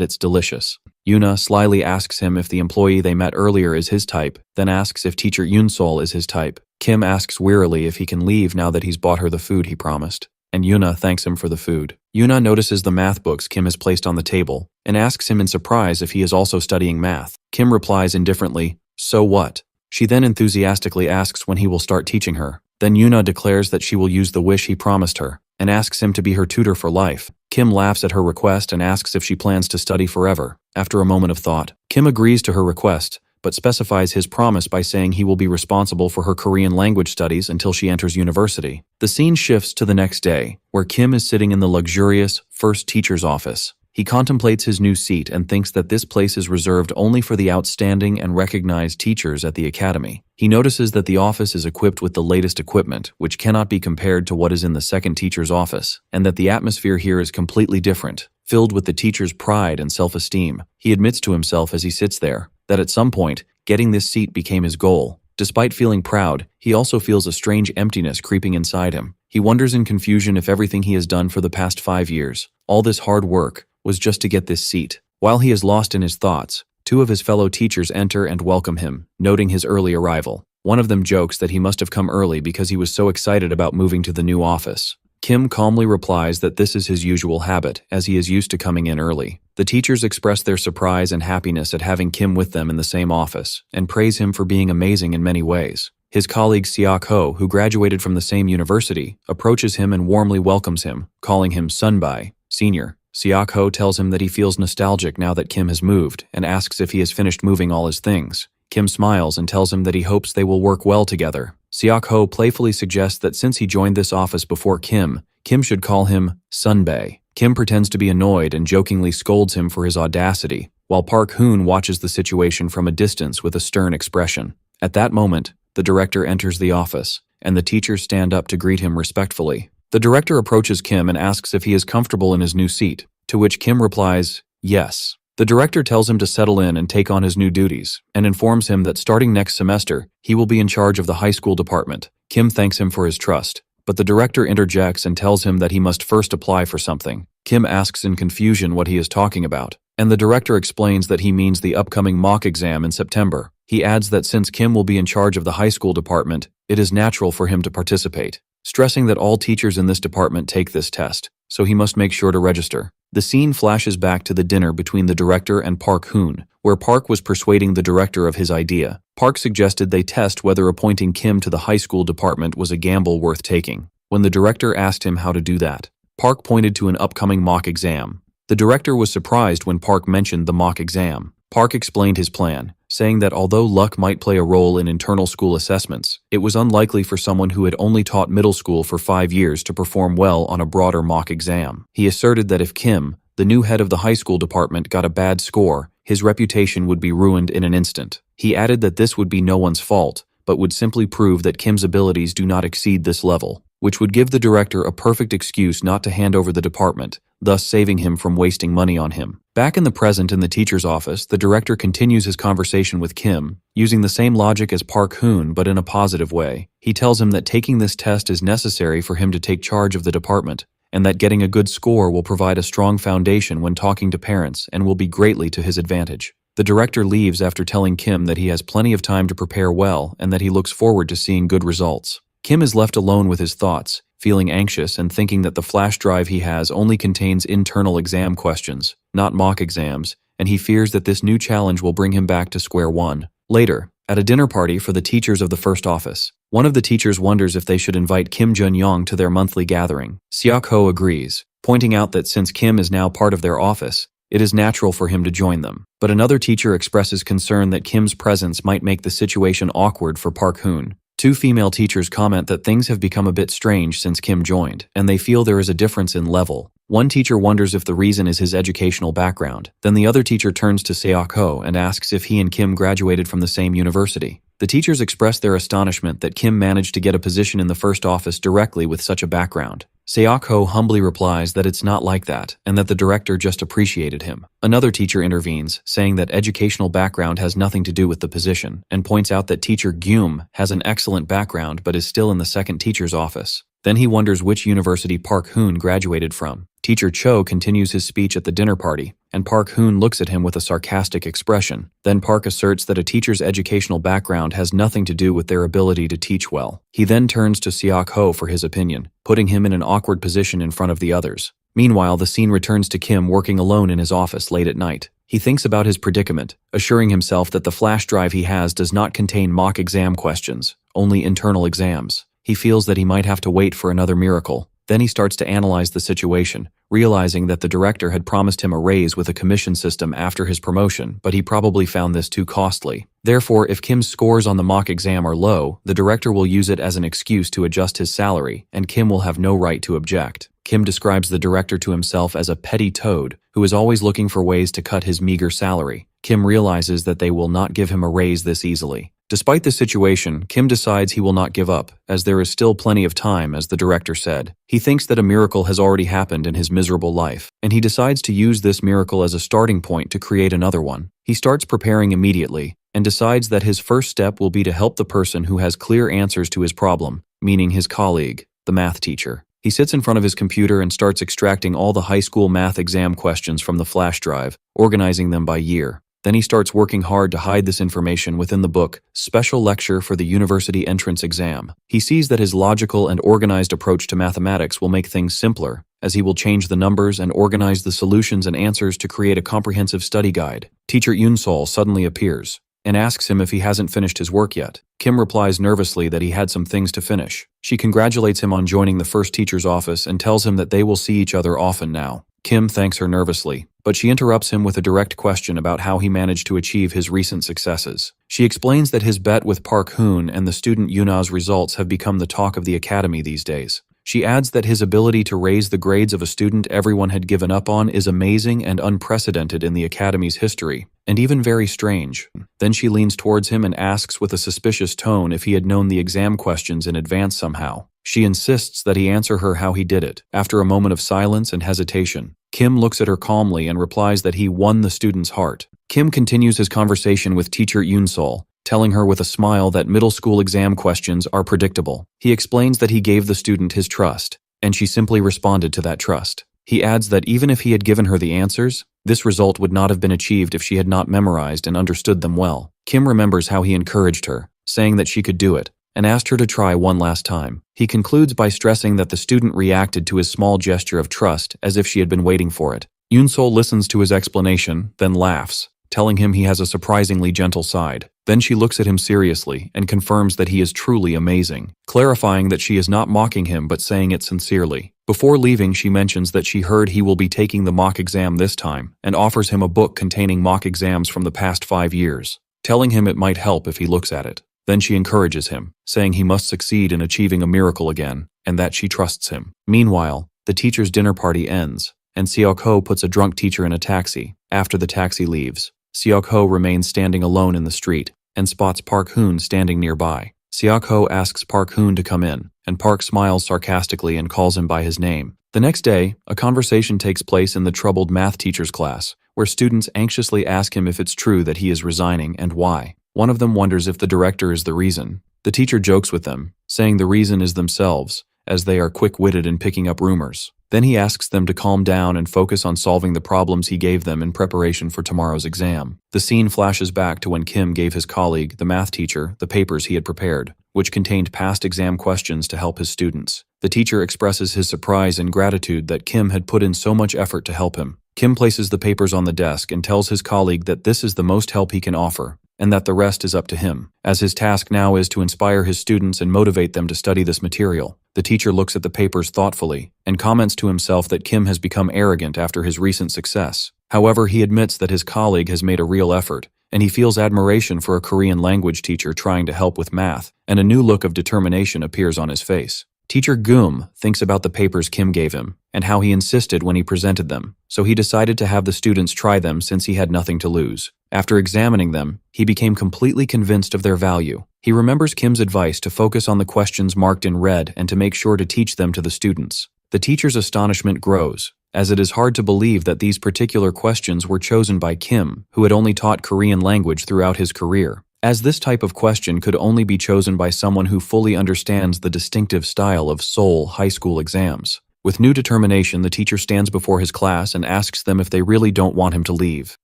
it's delicious. Yuna slyly asks him if the employee they met earlier is his type, then asks if teacher Yoon-sol is his type. Kim asks wearily if he can leave now that he's bought her the food he promised, and Yuna thanks him for the food. Yuna notices the math books Kim has placed on the table, and asks him in surprise if he is also studying math. Kim replies indifferently, "So what?" She then enthusiastically asks when he will start teaching her. Then Yuna declares that she will use the wish he promised her, and asks him to be her tutor for life. Kim laughs at her request and asks if she plans to study forever. After a moment of thought, Kim agrees to her request, but specifies his promise by saying he will be responsible for her Korean language studies until she enters university. The scene shifts to the next day, where Kim is sitting in the luxurious first teacher's office. He contemplates his new seat and thinks that this place is reserved only for the outstanding and recognized teachers at the academy. He notices that the office is equipped with the latest equipment, which cannot be compared to what is in the second teacher's office, and that the atmosphere here is completely different, filled with the teacher's pride and self-esteem. He admits to himself as he sits there that at some point, getting this seat became his goal. Despite feeling proud, he also feels a strange emptiness creeping inside him. He wonders in confusion if everything he has done for the past 5 years, all this hard work, was just to get this seat. While he is lost in his thoughts, 2 of his fellow teachers enter and welcome him, noting his early arrival. One of them jokes that he must have come early because he was so excited about moving to the new office. Kim calmly replies that this is his usual habit, as he is used to coming in early. The teachers express their surprise and happiness at having Kim with them in the same office, and praise him for being amazing in many ways. His colleague Seok-ho, who graduated from the same university, approaches him and warmly welcomes him, calling him Sunbai, senior. Seok-ho tells him that he feels nostalgic now that Kim has moved, and asks if he has finished moving all his things. Kim smiles and tells him that he hopes they will work well together. Seok-ho playfully suggests that since he joined this office before Kim should call him Sunbae. Kim pretends to be annoyed and jokingly scolds him for his audacity, while Park Hoon watches the situation from a distance with a stern expression. At that moment, the director enters the office, and the teachers stand up to greet him respectfully. The director approaches Kim and asks if he is comfortable in his new seat, to which Kim replies, yes. The director tells him to settle in and take on his new duties, and informs him that starting next semester, he will be in charge of the high school department. Kim thanks him for his trust, but the director interjects and tells him that he must first apply for something. Kim asks in confusion what he is talking about, and the director explains that he means the upcoming mock exam in September. He adds that since Kim will be in charge of the high school department, it is natural for him to participate, stressing that all teachers in this department take this test, so he must make sure to register. The scene flashes back to the dinner between the director and Park Hoon, where Park was persuading the director of his idea. Park suggested they test whether appointing Kim to the high school department was a gamble worth taking. When the director asked him how to do that, Park pointed to an upcoming mock exam. The director was surprised when Park mentioned the mock exam. Park explained his plan, saying that although luck might play a role in internal school assessments, it was unlikely for someone who had only taught middle school for 5 years to perform well on a broader mock exam. He asserted that if Kim, the new head of the high school department, got a bad score, his reputation would be ruined in an instant. He added that this would be no one's fault, but would simply prove that Kim's abilities do not exceed this level, which would give the director a perfect excuse not to hand over the department, thus saving him from wasting money on him. Back in the present in the teacher's office, the director continues his conversation with Kim, using the same logic as Park Hoon but in a positive way. He tells him that taking this test is necessary for him to take charge of the department, and that getting a good score will provide a strong foundation when talking to parents and will be greatly to his advantage. The director leaves after telling Kim that he has plenty of time to prepare well and that he looks forward to seeing good results. Kim is left alone with his thoughts, feeling anxious and thinking that the flash drive he has only contains internal exam questions, not mock exams, and he fears that this new challenge will bring him back to square one. Later, at a dinner party for the teachers of the first office, one of the teachers wonders if they should invite Kim Joon-young to their monthly gathering. Seok-ho agrees, pointing out that since Kim is now part of their office, it is natural for him to join them. But another teacher expresses concern that Kim's presence might make the situation awkward for Park Hoon. 2 female teachers comment that things have become a bit strange since Kim joined, and they feel there is a difference in level. One teacher wonders if the reason is his educational background. Then the other teacher turns to Seok-ho and asks if he and Kim graduated from the same university. The teachers express their astonishment that Kim managed to get a position in the first office directly with such a background. Seok-ho humbly replies that it's not like that, and that the director just appreciated him. Another teacher intervenes, saying that educational background has nothing to do with the position, and points out that teacher Gyum has an excellent background but is still in the second teacher's office. Then he wonders which university Park Hoon graduated from. Teacher Cho continues his speech at the dinner party, and Park Hoon looks at him with a sarcastic expression. Then Park asserts that a teacher's educational background has nothing to do with their ability to teach well. He then turns to Seok-ho for his opinion, putting him in an awkward position in front of the others. Meanwhile, the scene returns to Kim working alone in his office late at night. He thinks about his predicament, assuring himself that the flash drive he has does not contain mock exam questions, only internal exams. He feels that he might have to wait for another miracle. Then he starts to analyze the situation, realizing that the director had promised him a raise with a commission system after his promotion, but he probably found this too costly. Therefore, if Kim's scores on the mock exam are low, the director will use it as an excuse to adjust his salary, and Kim will have no right to object. Kim describes the director to himself as a petty toad, who is always looking for ways to cut his meager salary. Kim realizes that they will not give him a raise this easily. Despite the situation, Kim decides he will not give up, as there is still plenty of time, as the director said. He thinks that a miracle has already happened in his miserable life, and he decides to use this miracle as a starting point to create another one. He starts preparing immediately, and decides that his first step will be to help the person who has clear answers to his problem, meaning his colleague, the math teacher. He sits in front of his computer and starts extracting all the high school math exam questions from the flash drive, organizing them by year. Then he starts working hard to hide this information within the book, Special Lecture for the University Entrance Exam. He sees that his logical and organized approach to mathematics will make things simpler, as he will change the numbers and organize the solutions and answers to create a comprehensive study guide. Teacher Yoon-sol suddenly appears and asks him if he hasn't finished his work yet. Kim replies nervously that he had some things to finish. She congratulates him on joining the first teacher's office and tells him that they will see each other often now. Kim thanks her nervously, but she interrupts him with a direct question about how he managed to achieve his recent successes. She explains that his bet with Park Hoon and the student Yuna's results have become the talk of the academy these days. She adds that his ability to raise the grades of a student everyone had given up on is amazing and unprecedented in the academy's history, and even very strange. Then she leans towards him and asks with a suspicious tone if he had known the exam questions in advance somehow. She insists that he answer her how he did it. After a moment of silence and hesitation, Kim looks at her calmly and replies that he won the student's heart. Kim continues his conversation with teacher Yoon-sol, telling her with a smile that middle school exam questions are predictable. He explains that he gave the student his trust, and she simply responded to that trust. He adds that even if he had given her the answers, this result would not have been achieved if she had not memorized and understood them well. Kim remembers how he encouraged her, saying that she could do it, and asked her to try one last time. He concludes by stressing that the student reacted to his small gesture of trust as if she had been waiting for it. Yoon-sol listens to his explanation, then laughs, telling him he has a surprisingly gentle side. Then she looks at him seriously and confirms that he is truly amazing, clarifying that she is not mocking him but saying it sincerely. Before leaving, she mentions that she heard he will be taking the mock exam this time and offers him a book containing mock exams from the past 5 years, telling him it might help if he looks at it. Then she encourages him, saying he must succeed in achieving a miracle again, and that she trusts him. Meanwhile, the teacher's dinner party ends, and Seok-ho puts a drunk teacher in a taxi. After the taxi leaves, Seok-ho remains standing alone in the street, and spots Park Hoon standing nearby. Seok-ho asks Park Hoon to come in, and Park smiles sarcastically and calls him by his name. The next day, a conversation takes place in the troubled math teacher's class, where students anxiously ask him if it's true that he is resigning and why. One of them wonders if the director is the reason. The teacher jokes with them, saying the reason is themselves, as they are quick-witted in picking up rumors. Then he asks them to calm down and focus on solving the problems he gave them in preparation for tomorrow's exam. The scene flashes back to when Kim gave his colleague, the math teacher, the papers he had prepared, which contained past exam questions to help his students. The teacher expresses his surprise and gratitude that Kim had put in so much effort to help him. Kim places the papers on the desk and tells his colleague that this is the most help he can offer, and that the rest is up to him, as his task now is to inspire his students and motivate them to study this material. The teacher looks at the papers thoughtfully and comments to himself that Kim has become arrogant after his recent success. However, he admits that his colleague has made a real effort, and he feels admiration for a Korean language teacher trying to help with math, and a new look of determination appears on his face. Teacher Goom thinks about the papers Kim gave him and how he insisted when he presented them, so he decided to have the students try them since he had nothing to lose. After examining them, he became completely convinced of their value. He remembers Kim's advice to focus on the questions marked in red and to make sure to teach them to the students. The teacher's astonishment grows, as it is hard to believe that these particular questions were chosen by Kim, who had only taught Korean language throughout his career, as this type of question could only be chosen by someone who fully understands the distinctive style of Seoul high school exams. With new determination, the teacher stands before his class and asks them if they really don't want him to leave.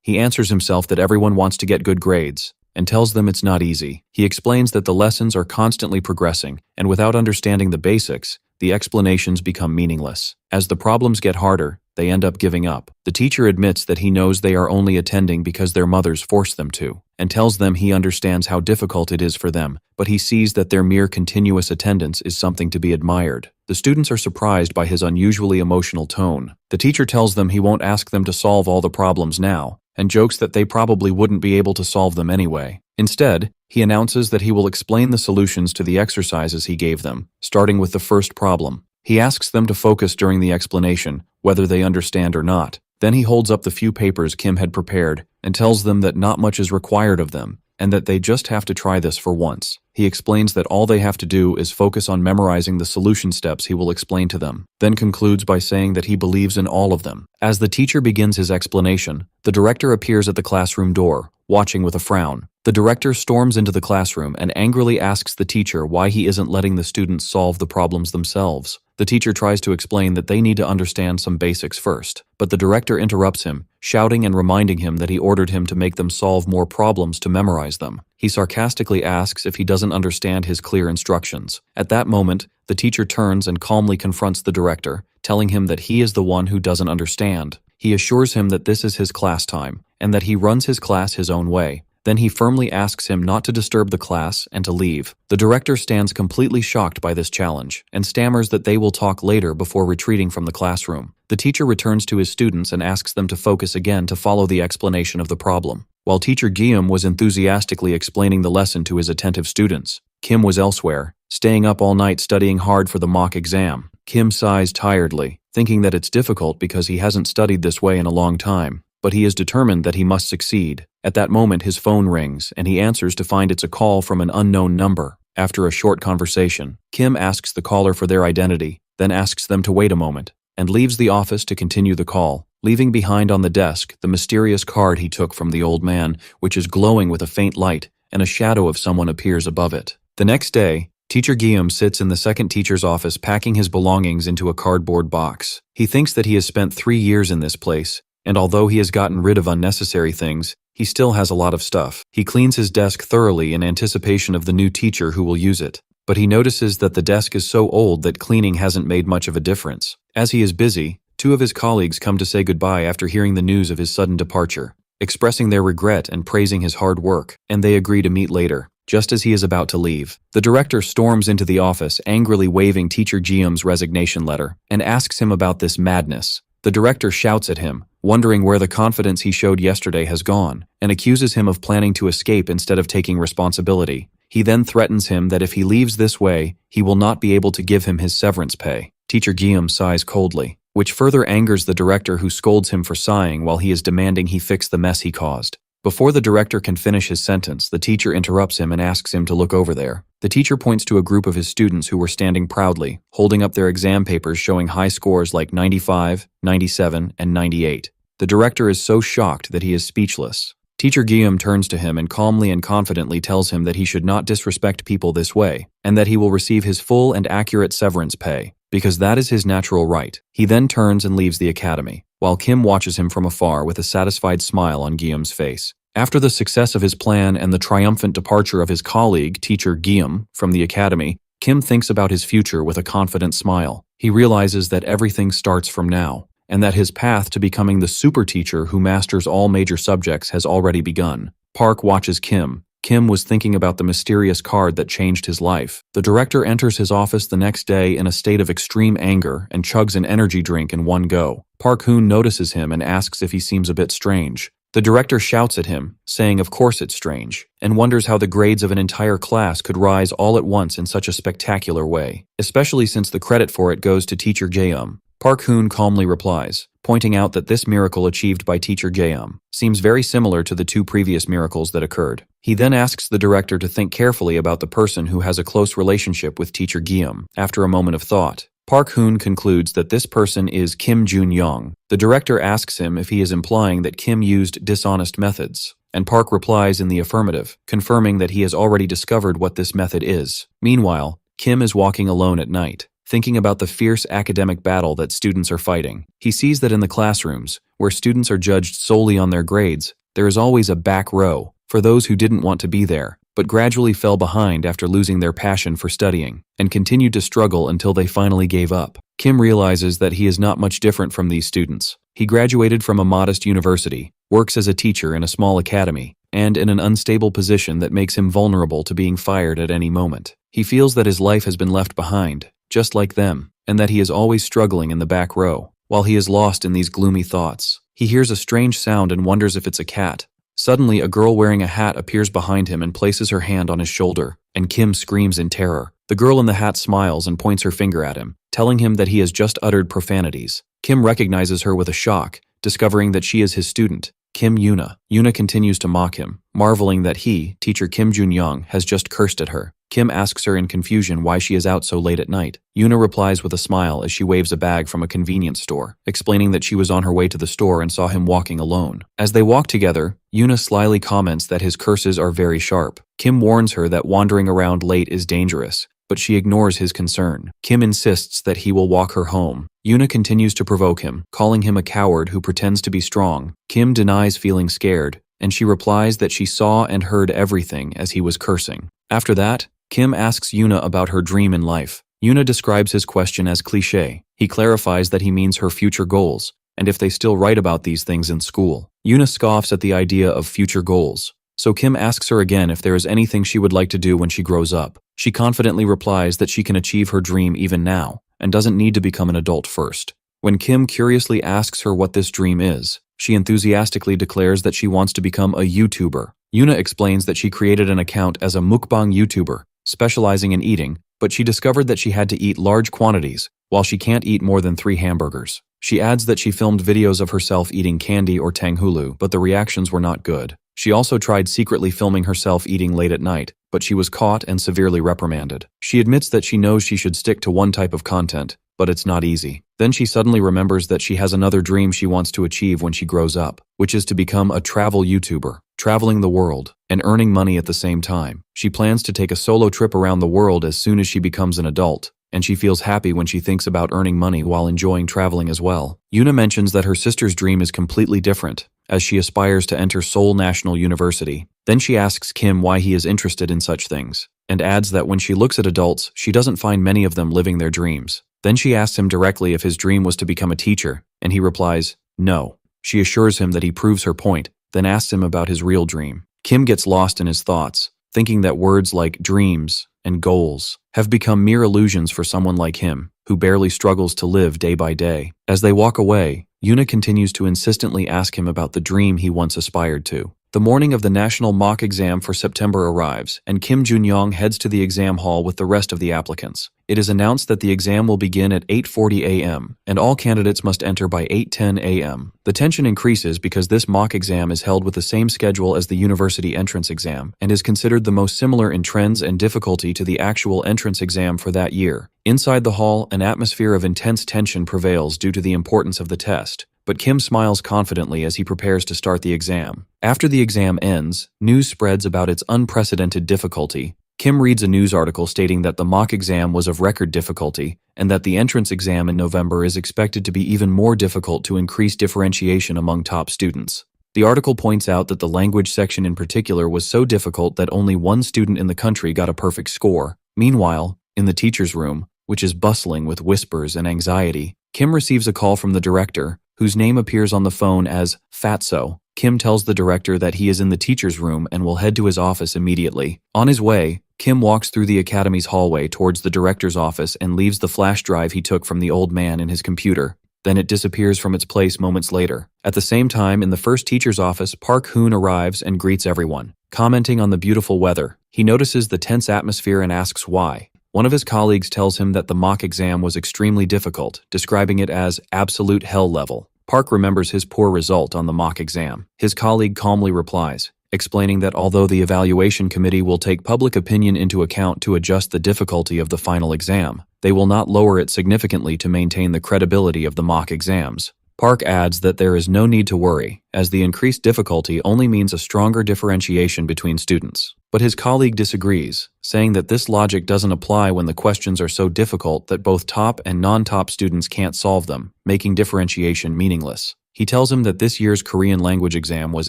He answers himself that everyone wants to get good grades, and tells them it's not easy. He explains that the lessons are constantly progressing, and without understanding the basics, the explanations become meaningless. As the problems get harder, they end up giving up. The teacher admits that he knows they are only attending because their mothers force them to, and tells them he understands how difficult it is for them, but he sees that their mere continuous attendance is something to be admired. The students are surprised by his unusually emotional tone. The teacher tells them he won't ask them to solve all the problems now, and jokes that they probably wouldn't be able to solve them anyway. Instead, he announces that he will explain the solutions to the exercises he gave them, starting with the first problem. He asks them to focus during the explanation, whether they understand or not. Then he holds up the few papers Kim had prepared and tells them that not much is required of them, and that they just have to try this for once. He explains that all they have to do is focus on memorizing the solution steps he will explain to them, then concludes by saying that he believes in all of them. As the teacher begins his explanation, the director appears at the classroom door, watching with a frown. The director storms into the classroom and angrily asks the teacher why he isn't letting the students solve the problems themselves. The teacher tries to explain that they need to understand some basics first, but the director interrupts him, shouting and reminding him that he ordered him to make them solve more problems to memorize them. He sarcastically asks if he doesn't understand his clear instructions. At that moment, the teacher turns and calmly confronts the director, telling him that he is the one who doesn't understand. He assures him that this is his class time, and that he runs his class his own way. Then he firmly asks him not to disturb the class and to leave. The director stands completely shocked by this challenge, and stammers that they will talk later before retreating from the classroom. The teacher returns to his students and asks them to focus again to follow the explanation of the problem. While teacher Guillaume was enthusiastically explaining the lesson to his attentive students, Kim was elsewhere, staying up all night studying hard for the mock exam. Kim sighs tiredly, thinking that it's difficult because he hasn't studied this way in a long time, but he is determined that he must succeed. At that moment, his phone rings, and he answers to find it's a call from an unknown number. After a short conversation, Kim asks the caller for their identity, then asks them to wait a moment, and leaves the office to continue the call, leaving behind on the desk the mysterious card he took from the old man, which is glowing with a faint light, and a shadow of someone appears above it. The next day, teacher Guillaume sits in the second teacher's office packing his belongings into a cardboard box. He thinks that he has spent 3 years in this place, and although he has gotten rid of unnecessary things, he still has a lot of stuff. He cleans his desk thoroughly in anticipation of the new teacher who will use it, but he notices that the desk is so old that cleaning hasn't made much of a difference. As he is busy, 2 of his colleagues come to say goodbye after hearing the news of his sudden departure, expressing their regret and praising his hard work, and they agree to meet later. Just as he is about to leave, the director storms into the office, angrily waving teacher Guillaume's resignation letter, and asks him about this madness. The director shouts at him, wondering where the confidence he showed yesterday has gone, and accuses him of planning to escape instead of taking responsibility. He then threatens him that if he leaves this way, he will not be able to give him his severance pay. Teacher Guillaume sighs coldly, which further angers the director, who scolds him for sighing while he is demanding he fix the mess he caused. Before the director can finish his sentence, the teacher interrupts him and asks him to look over there. The teacher points to a group of his students who were standing proudly, holding up their exam papers showing high scores like 95, 97, and 98. The director is so shocked that he is speechless. Teacher Guillaume turns to him and calmly and confidently tells him that he should not disrespect people this way, and that he will receive his full and accurate severance pay, because that is his natural right. He then turns and leaves the academy, while Kim watches him from afar with a satisfied smile on Guillaume's face. After the success of his plan and the triumphant departure of his colleague, teacher Guillaume, from the academy, Kim thinks about his future with a confident smile. He realizes that everything starts from now, and that his path to becoming the super teacher who masters all major subjects has already begun. Park watches Kim. Kim was thinking about the mysterious card that changed his life. The director enters his office the next day in a state of extreme anger and chugs an energy drink in one go. Park Hoon notices him and asks if he seems a bit strange. The director shouts at him, saying of course it's strange, and wonders how the grades of an entire class could rise all at once in such a spectacular way, especially since the credit for it goes to teacher Guillaume. Park Hoon calmly replies, pointing out that this miracle achieved by teacher Jaeum seems very similar to the 2 previous miracles that occurred. He then asks the director to think carefully about the person who has a close relationship with teacher Jaeum. After a moment of thought, Park Hoon concludes that this person is Kim Joon-young. The director asks him if he is implying that Kim used dishonest methods, and Park replies in the affirmative, confirming that he has already discovered what this method is. Meanwhile, Kim is walking alone at night, thinking about the fierce academic battle that students are fighting. He sees that in the classrooms, where students are judged solely on their grades, there is always a back row for those who didn't want to be there, but gradually fell behind after losing their passion for studying, and continued to struggle until they finally gave up. Kim realizes that he is not much different from these students. He graduated from a modest university, works as a teacher in a small academy, and in an unstable position that makes him vulnerable to being fired at any moment. He feels that his life has been left behind, just like them, and that he is always struggling in the back row. While he is lost in these gloomy thoughts, he hears a strange sound and wonders if it's a cat. Suddenly, a girl wearing a hat appears behind him and places her hand on his shoulder, and Kim screams in terror. The girl in the hat smiles and points her finger at him, telling him that he has just uttered profanities. Kim recognizes her with a shock, discovering that she is his student, Kim Yuna. Yuna continues to mock him, marveling that he, teacher Kim Joon-young, has just cursed at her. Kim asks her in confusion why she is out so late at night. Yuna replies with a smile as she waves a bag from a convenience store, explaining that she was on her way to the store and saw him walking alone. As they walk together, Yuna slyly comments that his curses are very sharp. Kim warns her that wandering around late is dangerous, but she ignores his concern. Kim insists that he will walk her home. Yuna continues to provoke him, calling him a coward who pretends to be strong. Kim denies feeling scared, and she replies that she saw and heard everything as he was cursing. After that, Kim asks Yuna about her dream in life. Yuna describes his question as cliché. He clarifies that he means her future goals, and if they still write about these things in school. Yuna scoffs at the idea of future goals, so Kim asks her again if there is anything she would like to do when she grows up. She confidently replies that she can achieve her dream even now, and doesn't need to become an adult first. When Kim curiously asks her what this dream is, she enthusiastically declares that she wants to become a YouTuber. Yuna explains that she created an account as a mukbang YouTuber, specializing in eating, but she discovered that she had to eat large quantities, while she can't eat more than 3 hamburgers. She adds that she filmed videos of herself eating candy or tanghulu, but the reactions were not good. She also tried secretly filming herself eating late at night, but she was caught and severely reprimanded. She admits that she knows she should stick to one type of content, but it's not easy. Then she suddenly remembers that she has another dream she wants to achieve when she grows up, which is to become a travel YouTuber, traveling the world, and earning money at the same time. She plans to take a solo trip around the world as soon as she becomes an adult, and she feels happy when she thinks about earning money while enjoying traveling as well. Yuna mentions that her sister's dream is completely different, as she aspires to enter Seoul National University. Then she asks Kim why he is interested in such things, and adds that when she looks at adults, she doesn't find many of them living their dreams. Then she asks him directly if his dream was to become a teacher, and he replies, no. She assures him that he proves her point, then asks him about his real dream. Kim gets lost in his thoughts, thinking that words like dreams and goals have become mere illusions for someone like him, who barely struggles to live day by day. As they walk away, Yuna continues to insistently ask him about the dream he once aspired to. The morning of the national mock exam for September arrives, and Kim Joon-young heads to the exam hall with the rest of the applicants. It is announced that the exam will begin at 8:40 a.m., and all candidates must enter by 8:10 a.m. The tension increases because this mock exam is held with the same schedule as the university entrance exam, and is considered the most similar in trends and difficulty to the actual entrance exam for that year. Inside the hall, an atmosphere of intense tension prevails due to the importance of the test, but Kim smiles confidently as he prepares to start the exam. After the exam ends, news spreads about its unprecedented difficulty. Kim reads a news article stating that the mock exam was of record difficulty, and that the entrance exam in November is expected to be even more difficult to increase differentiation among top students. The article points out that the language section in particular was so difficult that only one student in the country got a perfect score. Meanwhile, in the teacher's room, which is bustling with whispers and anxiety, Kim receives a call from the director, whose name appears on the phone as Fatso. Kim tells the director that he is in the teacher's room and will head to his office immediately. On his way, Kim walks through the academy's hallway towards the director's office and leaves the flash drive he took from the old man in his computer. Then it disappears from its place moments later. At the same time, in the first teacher's office, Park Hoon arrives and greets everyone, commenting on the beautiful weather. He notices the tense atmosphere and asks why. One of his colleagues tells him that the mock exam was extremely difficult, describing it as absolute hell level. Park remembers his poor result on the mock exam. His colleague calmly replies, explaining that although the evaluation committee will take public opinion into account to adjust the difficulty of the final exam, they will not lower it significantly to maintain the credibility of the mock exams. Park adds that there is no need to worry, as the increased difficulty only means a stronger differentiation between students. But his colleague disagrees, saying that this logic doesn't apply when the questions are so difficult that both top and non-top students can't solve them, making differentiation meaningless. He tells him that this year's Korean language exam was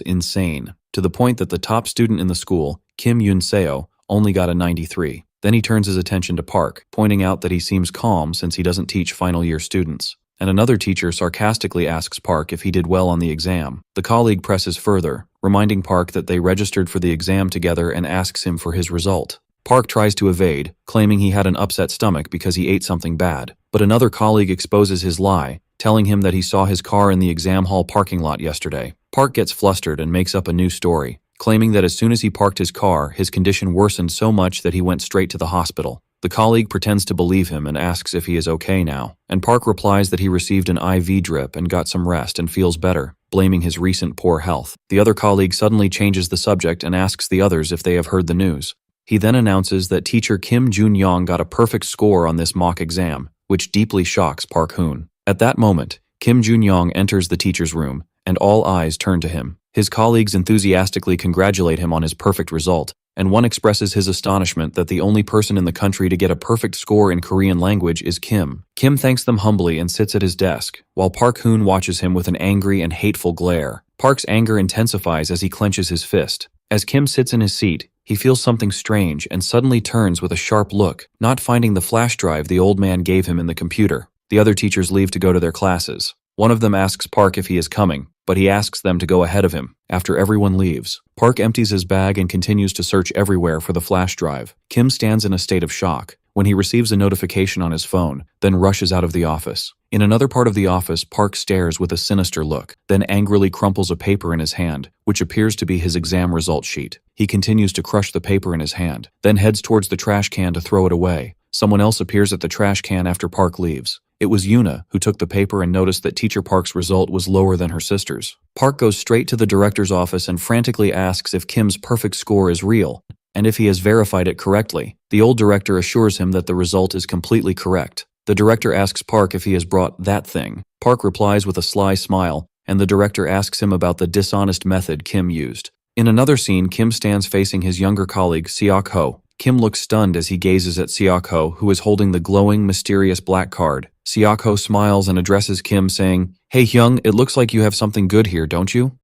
insane, to the point that the top student in the school, Kim Joon-young, only got a 93. Then he turns his attention to Park, pointing out that he seems calm since he doesn't teach final year students. And another teacher sarcastically asks Park if he did well on the exam. The colleague presses further, reminding Park that they registered for the exam together and asks him for his result. Park tries to evade, claiming he had an upset stomach because he ate something bad. But another colleague exposes his lie, telling him that he saw his car in the exam hall parking lot yesterday. Park gets flustered and makes up a new story, claiming that as soon as he parked his car, his condition worsened so much that he went straight to the hospital. The colleague pretends to believe him and asks if he is okay now, and Park replies that he received an IV drip and got some rest and feels better, blaming his recent poor health. The other colleague suddenly changes the subject and asks the others if they have heard the news. He then announces that teacher Kim Joon-young got a perfect score on this mock exam, which deeply shocks Park Hoon. At that moment, Kim Joon-young enters the teacher's room, and all eyes turn to him. His colleagues enthusiastically congratulate him on his perfect result, and one expresses his astonishment that the only person in the country to get a perfect score in Korean language is Kim. Kim thanks them humbly and sits at his desk, while Park Hoon watches him with an angry and hateful glare. Park's anger intensifies as he clenches his fist. As Kim sits in his seat, he feels something strange and suddenly turns with a sharp look, not finding the flash drive the old man gave him in the computer. The other teachers leave to go to their classes. One of them asks Park if he is coming, but he asks them to go ahead of him. After everyone leaves, Park empties his bag and continues to search everywhere for the flash drive. Kim stands in a state of shock when he receives a notification on his phone, then rushes out of the office. In another part of the office, Park stares with a sinister look, then angrily crumples a paper in his hand, which appears to be his exam result sheet. He continues to crush the paper in his hand, then heads towards the trash can to throw it away. Someone else appears at the trash can after Park leaves. It was Yuna who took the paper and noticed that teacher Park's result was lower than her sister's. Park goes straight to the director's office and frantically asks if Kim's perfect score is real, and if he has verified it correctly. The old director assures him that the result is completely correct. The director asks Park if he has brought that thing. Park replies with a sly smile, and the director asks him about the dishonest method Kim used. In another scene, Kim stands facing his younger colleague, Seok-ho. Kim looks stunned as he gazes at Seok-ho, who is holding the glowing, mysterious black card. Seok-ho smiles and addresses Kim, saying, "Hey Hyung, it looks like you have something good here, don't you?"